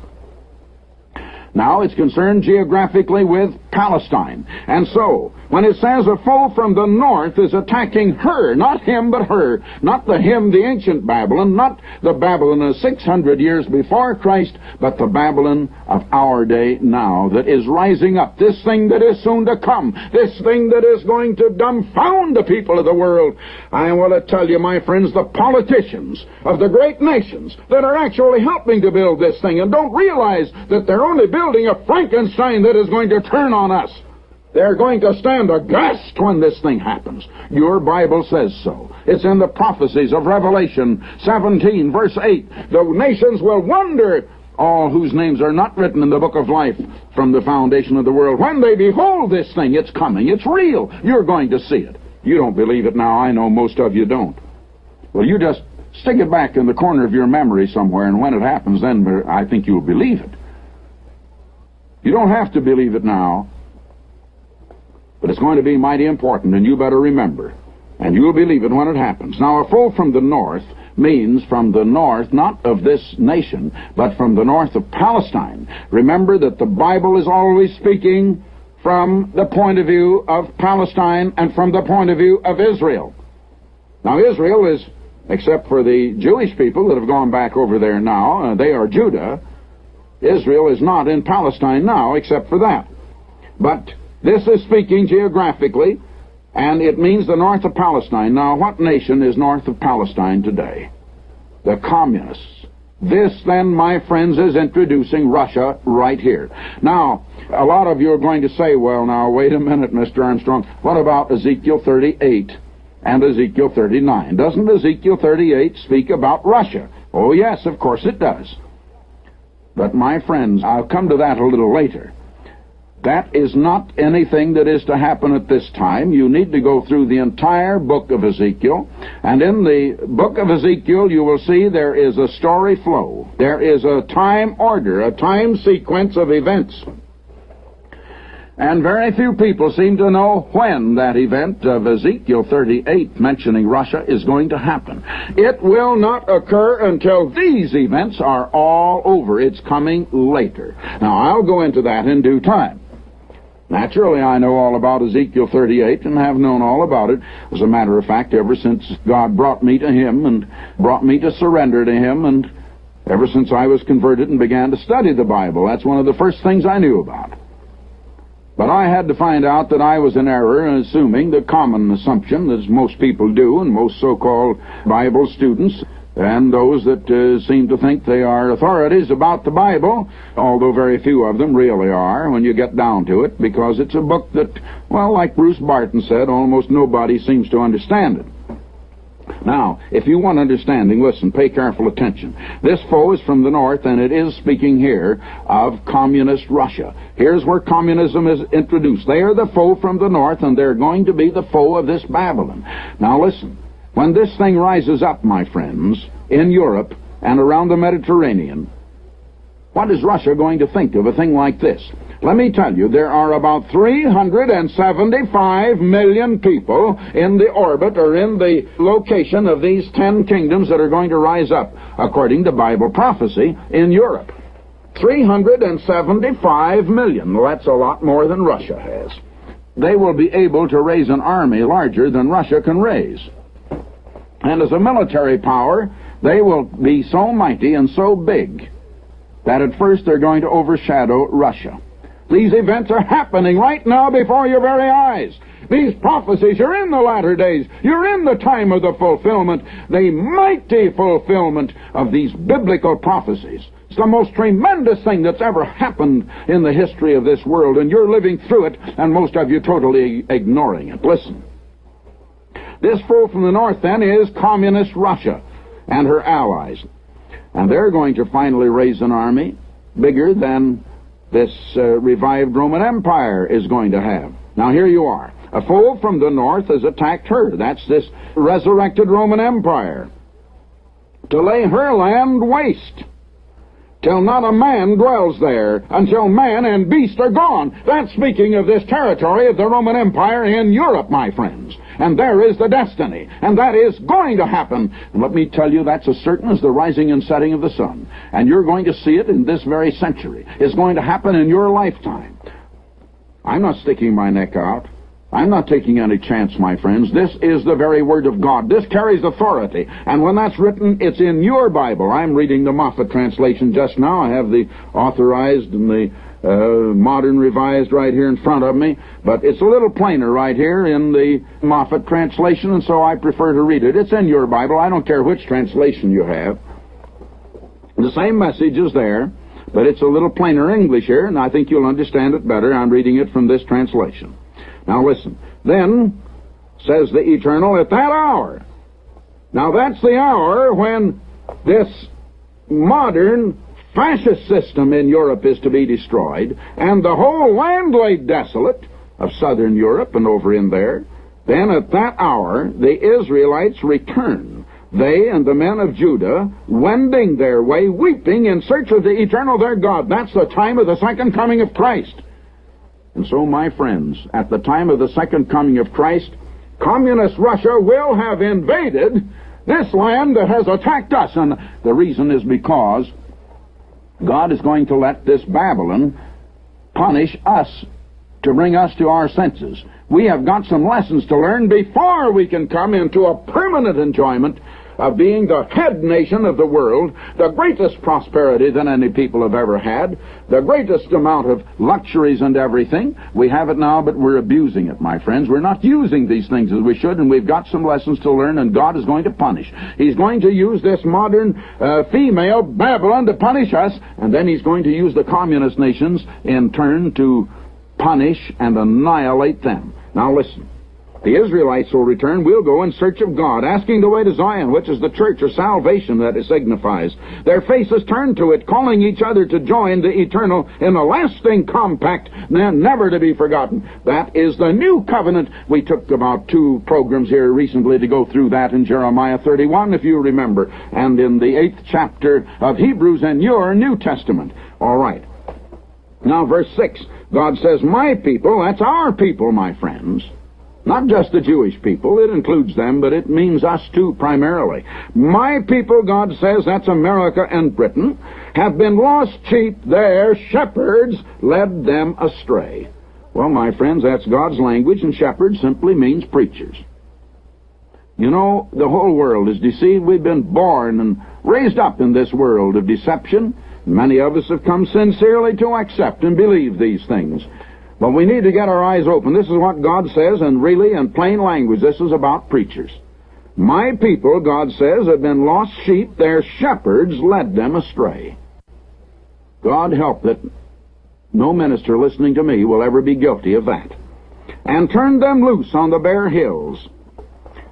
Now, it's concerned geographically with Palestine. And so, when it says a foe from the north is attacking her, not him, but her, not the him, the ancient Babylon, not the Babylon of 600 years before Christ, but the Babylon of our day now that is rising up, this thing that is soon to come, this thing that is going to dumbfound the people of the world. I want to tell you, my friends, the politicians of the great nations that are actually helping to build this thing and don't realize that they're only building a Frankenstein that is going to turn on us. They're going to stand aghast when this thing happens. Your Bible says so. It's in the prophecies of Revelation 17, verse 8. The nations will wonder, all whose names are not written in the book of life from the foundation of the world, when they behold this thing. It's coming. It's real. You're going to see it. You don't believe it now. I know most of you don't. Well, you just stick it back in the corner of your memory somewhere, and when it happens, then I think you'll believe it. You don't have to believe it now, but it's going to be mighty important, and you better remember And you'll believe it when it happens. Now, a foe from the north means from the north, not of this nation, but from the north of Palestine. Remember that the Bible is always speaking from the point of view of Palestine and from the point of view of Israel. Now, Israel is, except for the Jewish people that have gone back over there now, they are Judah. Israel is not in Palestine now, except for that. But this is speaking geographically, and it means the north of Palestine. Now, what nation is north of Palestine today? The communists. This, then, my friends, is introducing Russia right here. Now, a lot of you are going to say, well, now, wait a minute, Mr. Armstrong. What about Ezekiel 38 and Ezekiel 39? Doesn't Ezekiel 38 speak about Russia? Oh, yes, of course it does. But, my friends, I'll come to that a little later. That is not anything that is to happen at this time. You need to go through the entire book of Ezekiel. And in the book of Ezekiel, you will see there is a story flow. There is a time order, a time sequence of events. And very few people seem to know when that event of Ezekiel 38 mentioning Russia is going to happen. It will not occur until these events are all over. It's coming later. Now, I'll go into that in due time. Naturally, I know all about Ezekiel 38 and have known all about it. As a matter of fact, ever since God brought me to Him and brought me to surrender to Him, and ever since I was converted and began to study the Bible, that's one of the first things I knew about. But I had to find out that I was in error in assuming the common assumption, as most people do, and most so-called Bible students, and those that seem to think they are authorities about the Bible, although very few of them really are when you get down to it, because it's a book that, well, like Bruce Barton said, almost nobody seems to understand it. Now, if you want understanding, listen, pay careful attention. This foe is from the north, and it is speaking here of communist Russia. Here's where communism is introduced. They are the foe from the north, and they're going to be the foe of this Babylon. Now, listen. When this thing rises up, my friends, in Europe and around the Mediterranean, what is Russia going to think of a thing like this? Let me tell you, there are about 375 million people in the orbit or in the location of these 10 kingdoms that are going to rise up, according to Bible prophecy, in Europe. 375 million. Well, that's a lot more than Russia has. They will be able to raise an army larger than Russia can raise. And as a military power, they will be so mighty and so big that at first they're going to overshadow Russia. These events are happening right now before your very eyes. These prophecies, you're in the latter days. You're in the time of the fulfillment, the mighty fulfillment of these biblical prophecies. It's the most tremendous thing that's ever happened in the history of this world, and you're living through it, and most of you totally ignoring it. Listen. This foe from the north, then, is communist Russia and her allies. And they're going to finally raise an army bigger than this revived Roman Empire is going to have. Now, here you are. A foe from the north has attacked her. That's this resurrected Roman Empire. To lay her land waste, till not a man dwells there, until man and beast are gone. That's speaking of this territory of the Roman Empire in Europe, my friends. And there is the destiny, and that is going to happen. And let me tell you, that's as certain as the rising and setting of the sun. And you're going to see it in this very century. It's going to happen in your lifetime. I'm not sticking my neck out. I'm not taking any chance, my friends. This is the very Word of God. This carries authority. And when that's written, it's in your Bible. I'm reading the Moffat translation just now. I have the authorized and the modern revised right here in front of me. But it's a little plainer right here in the Moffat translation, and so I prefer to read it. It's in your Bible. I don't care which translation you have. The same message is there, but it's a little plainer English here, and I think you'll understand it better. I'm reading it from this translation. Now listen. Then, says the Eternal, at that hour. Now that's the hour when this modern fascist system in Europe is to be destroyed, and the whole land laid desolate of southern Europe and over in there. Then at that hour the Israelites return, they and the men of Judah, wending their way, weeping in search of the Eternal their God. That's the time of the second coming of Christ. And so, my friends, at the time of the second coming of Christ, Communist Russia will have invaded this land that has attacked us. And the reason is because God is going to let this Babylon punish us to bring us to our senses. We have got some lessons to learn before we can come into a permanent enjoyment of being the head nation of the world, the greatest prosperity that any people have ever had, the greatest amount of luxuries and everything. We have it now, but we're abusing it, my friends. We're not using these things as we should, and we've got some lessons to learn, and God is going to punish. He's going to use this modern female Babylon to punish us, and then he's going to use the communist nations in turn to punish and annihilate them. Now listen. The Israelites will return. We'll go in search of God, asking the way to Zion, which is the church or salvation that it signifies. Their faces turned to it, calling each other to join the eternal in a lasting compact, never to be forgotten. That is the new covenant. We took about 2 programs here recently to go through that in Jeremiah 31, if you remember, and in the 8th chapter of Hebrews in your New Testament. All right. Now, verse 6, God says, my people, that's our people, my friends. Not just the Jewish people, it includes them, but it means us too primarily. My people, God says, that's America and Britain, have been lost sheep. Their shepherds led them astray. Well, my friends, that's God's language, and shepherd simply means preachers. You know, the whole world is deceived. We've been born and raised up in this world of deception. Many of us have come sincerely to accept and believe these things. But we need to get our eyes open. This is what God says, and really in plain language, this is about preachers. My people, God says, have been lost sheep. Their shepherds led them astray. God help that no minister listening to me will ever be guilty of that. And turned them loose on the bare hills.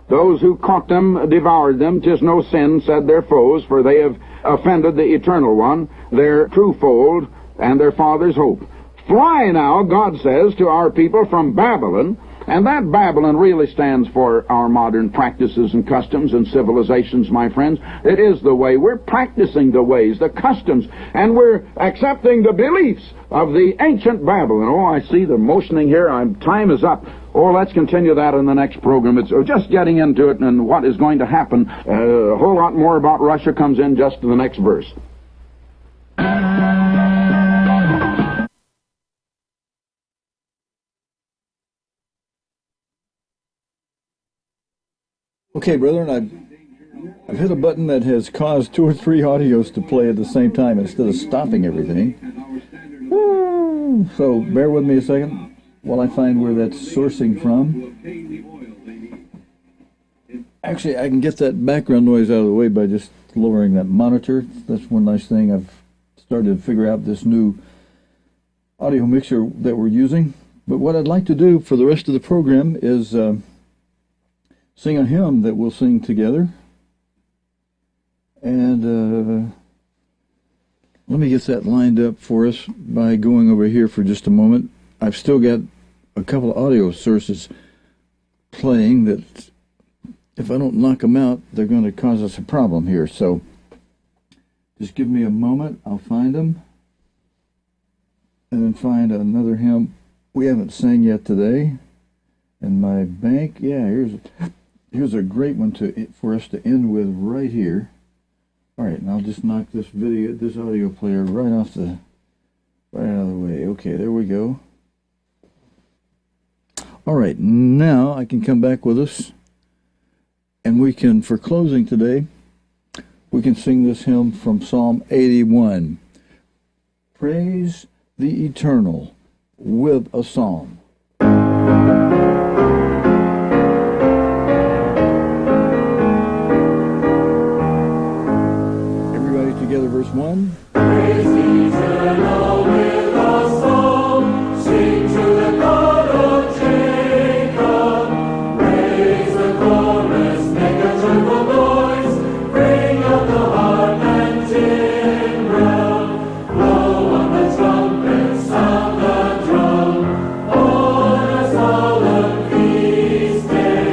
Those who caught them devoured them. 'Tis no sin, said their foes, for they have offended the Eternal One, their true fold, and their father's hope. Fly now, God says, to our people from Babylon, and that Babylon really stands for our modern practices and customs and civilizations, my friends. It is the way. We're practicing the ways, the customs, and we're accepting the beliefs of the ancient Babylon. Oh, I see the motioning here. Time is up. Oh, let's continue that in the next program. It's just getting into it and what is going to happen. A whole lot more about Russia comes in just in the next verse. Okay, brethren, I've hit a button that has caused 2 or 3 audios to play at the same time instead of stopping everything. So bear with me a second while I find where that's sourcing from. Actually, I can get that background noise out of the way by just lowering that monitor. That's one nice thing. I've started to figure out this new audio mixer that we're using. But what I'd like to do for the rest of the program is sing a hymn that we'll sing together. And let me get that lined up for us by going over here for just a moment. I've still got a couple of audio sources playing that if I don't knock them out, they're going to cause us a problem here. So just give me a moment. I'll find them. And then find another hymn we haven't sang yet today. In my bank, yeah, here's a great one for us to end with right here. All right, and I'll just knock this audio player right out of the way. Okay, there we go. All right, now I can come back with us, and we can, for closing today, we can sing this hymn from Psalm 81. Praise the Eternal with a psalm. Together, verse 1. Praise the Eternal with a song, sing to the God of Jacob. Raise the chorus, make a joyful noise, bring out the harp and timbrel. Blow on the trumpet, sound the drum, on a solemn feast day.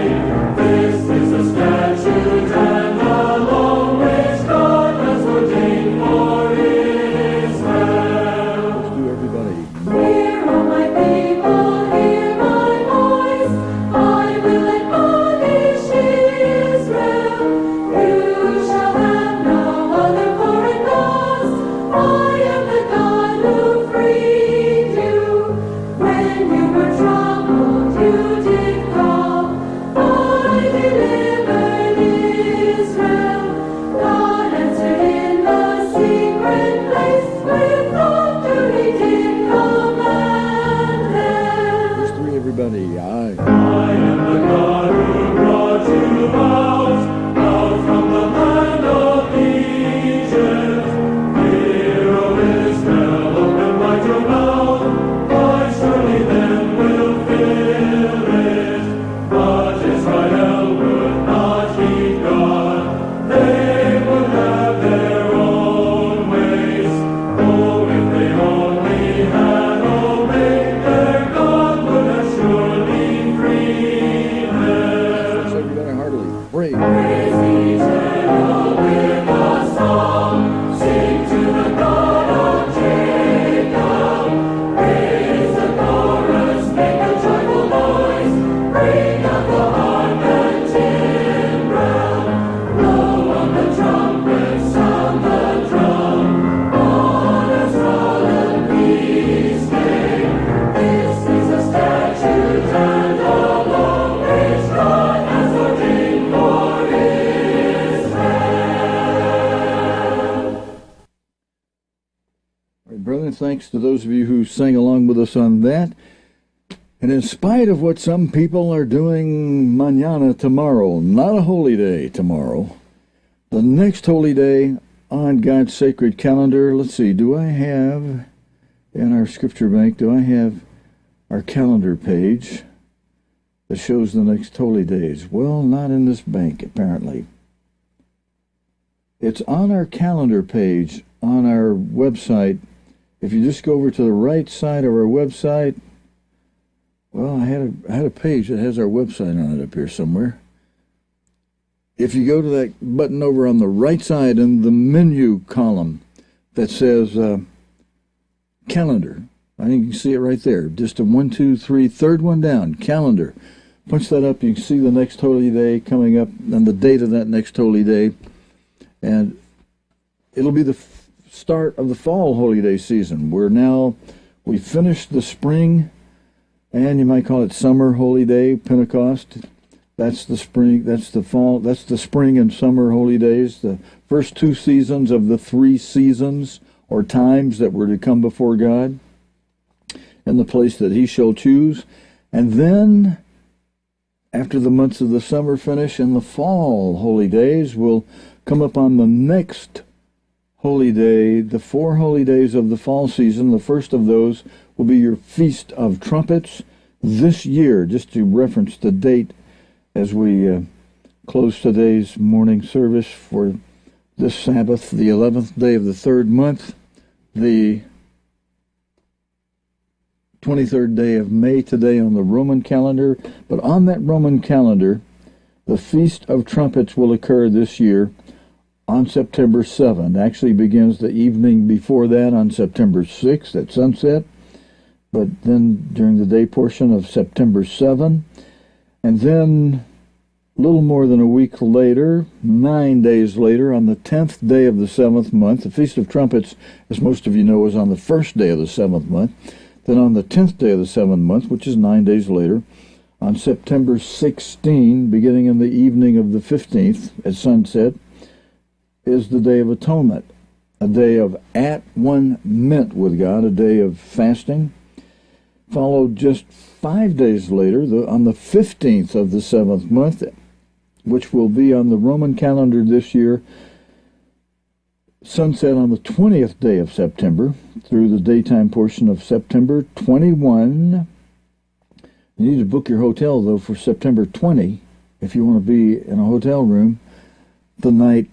This is the statute and the law which God has ordained for Israel. thanks to those of you who sang along with us on that. And in spite of what some people are doing mañana, tomorrow, not a holy day tomorrow, the next holy day on God's sacred calendar, let's see, do I have in our scripture bank, do I have our calendar page that shows the next holy days? Well, not in this bank, apparently. It's on our calendar page on our website. If you just go over to the right side of our website, well, I had a page that has our website on it up here somewhere. If you go to that button over on the right side in the menu column that says calendar, I think you can see it right there. Just a 1, 2, 3, third one down, calendar. Punch that up, you can see the next holy day coming up and the date of that next holy day. And it'll be the start of the fall holy day season. We finished the spring, and you might call it summer holy day, Pentecost. That's the spring, that's the fall, that's the spring and summer holy days, the first 2 seasons of the 3 seasons or times that were to come before God in the place that he shall choose. And then, after the months of the summer finish and the fall holy days, will come upon the next holy day, the 4 holy days of the fall season. The first of those will be your Feast of Trumpets. This year, just to reference the date as we close today's morning service for this Sabbath, the 11th day of the 3rd month, the 23rd day of May today on the Roman calendar. But on that Roman calendar, the Feast of Trumpets will occur this year on September 7th. Actually begins the evening before that on September 6th at sunset, but then during the day portion of September 7th. And then a little more than a week later, 9 days later, on the 10th day of the 7th month, the Feast of Trumpets, as most of you know, is on the 1st day of the 7th month. Then on the 10th day of the 7th month, which is 9 days later, on September 16, beginning in the evening of the 15th at sunset, is the Day of Atonement, a day of at-one-ment with God, a day of fasting, followed just 5 days later, on the 15th of the 7th month, which will be on the Roman calendar this year, sunset on the 20th day of September through the daytime portion of September 21. You need to book your hotel, though, for September 20, if you want to be in a hotel room the night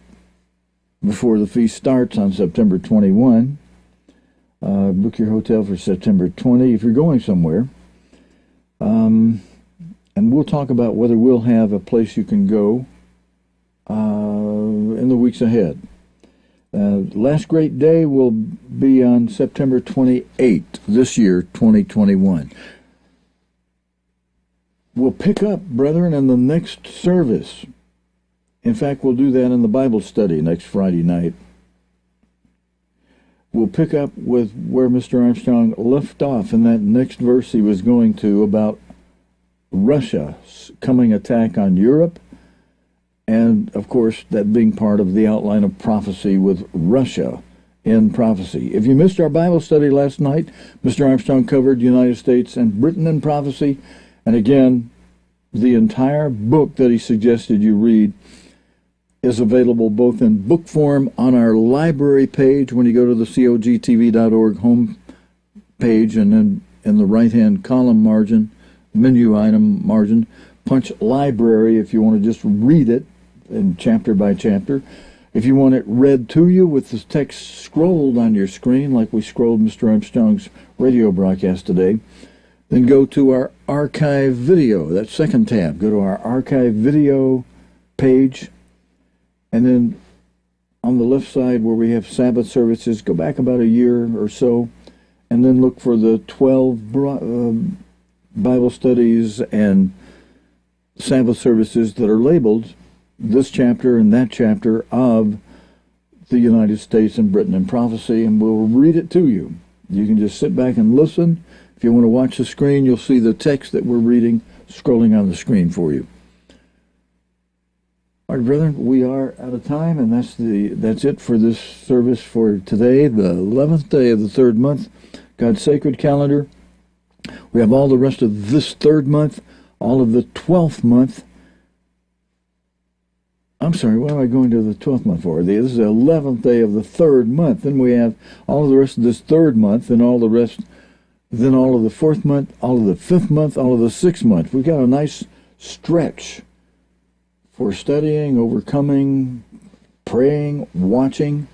before the feast starts on September 21. Book your hotel for September 20 if you're going somewhere. And we'll talk about whether we'll have a place you can go in the weeks ahead. Last great day will be on September 28th this year, 2021. We'll pick up, brethren, in the next service. In fact, we'll do that in the Bible study next Friday night. We'll pick up with where Mr. Armstrong left off in that next verse he was going to about Russia's coming attack on Europe, and, of course, that being part of the outline of prophecy with Russia in prophecy. If you missed our Bible study last night, Mr. Armstrong covered United States and Britain in prophecy, and again, the entire book that he suggested you read is available both in book form on our library page when you go to the cogtv.org home page, and then in the right-hand column margin, menu item margin, punch library if you want to just read it in chapter by chapter. If you want it read to you with the text scrolled on your screen like we scrolled Mr. Armstrong's radio broadcast today, then go to our archive video, that second tab. Go to our archive video page, and then on the left side where we have Sabbath services, go back about a year or so, and then look for the 12 Bible studies and Sabbath services that are labeled this chapter and that chapter of the United States and Britain in prophecy, and we'll read it to you. You can just sit back and listen. If you want to watch the screen, you'll see the text that we're reading scrolling on the screen for you. All right, brethren, we are out of time, and that's it for this service for today, the 11th day of the third month, God's sacred calendar. We have all the rest of this third month, all of the 12th month. I'm sorry, why am I going to the 12th month for? This is the 11th day of the third month. Then we have all of the rest of this third month, and all the rest, then all of the fourth month, all of the fifth month, all of the sixth month. We've got a nice stretch for studying, overcoming, praying, watching,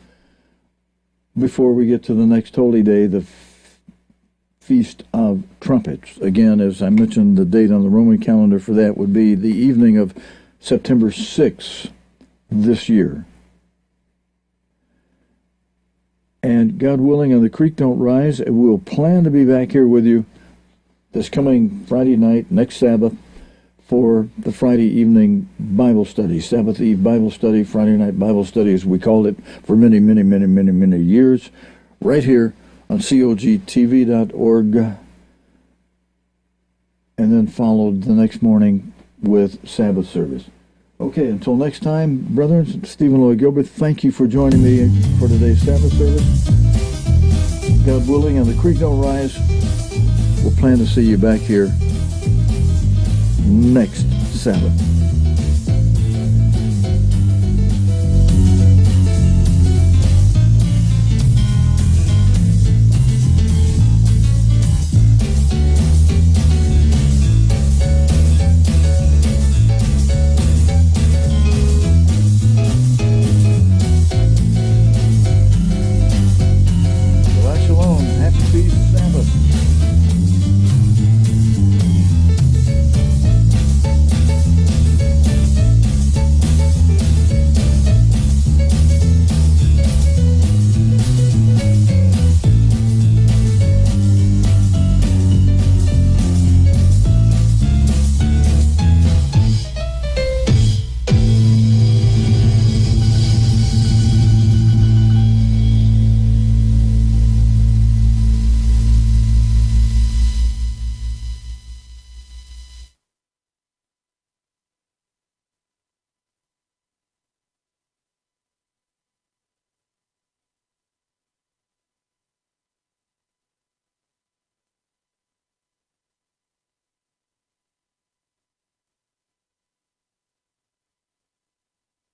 before we get to the next holy day, the Feast of Trumpets. Again, as I mentioned, the date on the Roman calendar for that would be the evening of September 6th this year. And God willing, and the creek don't rise, we'll plan to be back here with you this coming Friday night, next Sabbath, for the Friday evening Bible study, Sabbath Eve Bible study, Friday night Bible study, as we called it for many, many, many, many, many years, right here on cogtv.org, and then followed the next morning with Sabbath service. Okay, until next time, brethren, Stephen Lloyd Gilbreath, thank you for joining me for today's Sabbath service. God willing, and the creek don't rise, we'll plan to see you back here next Sabbath.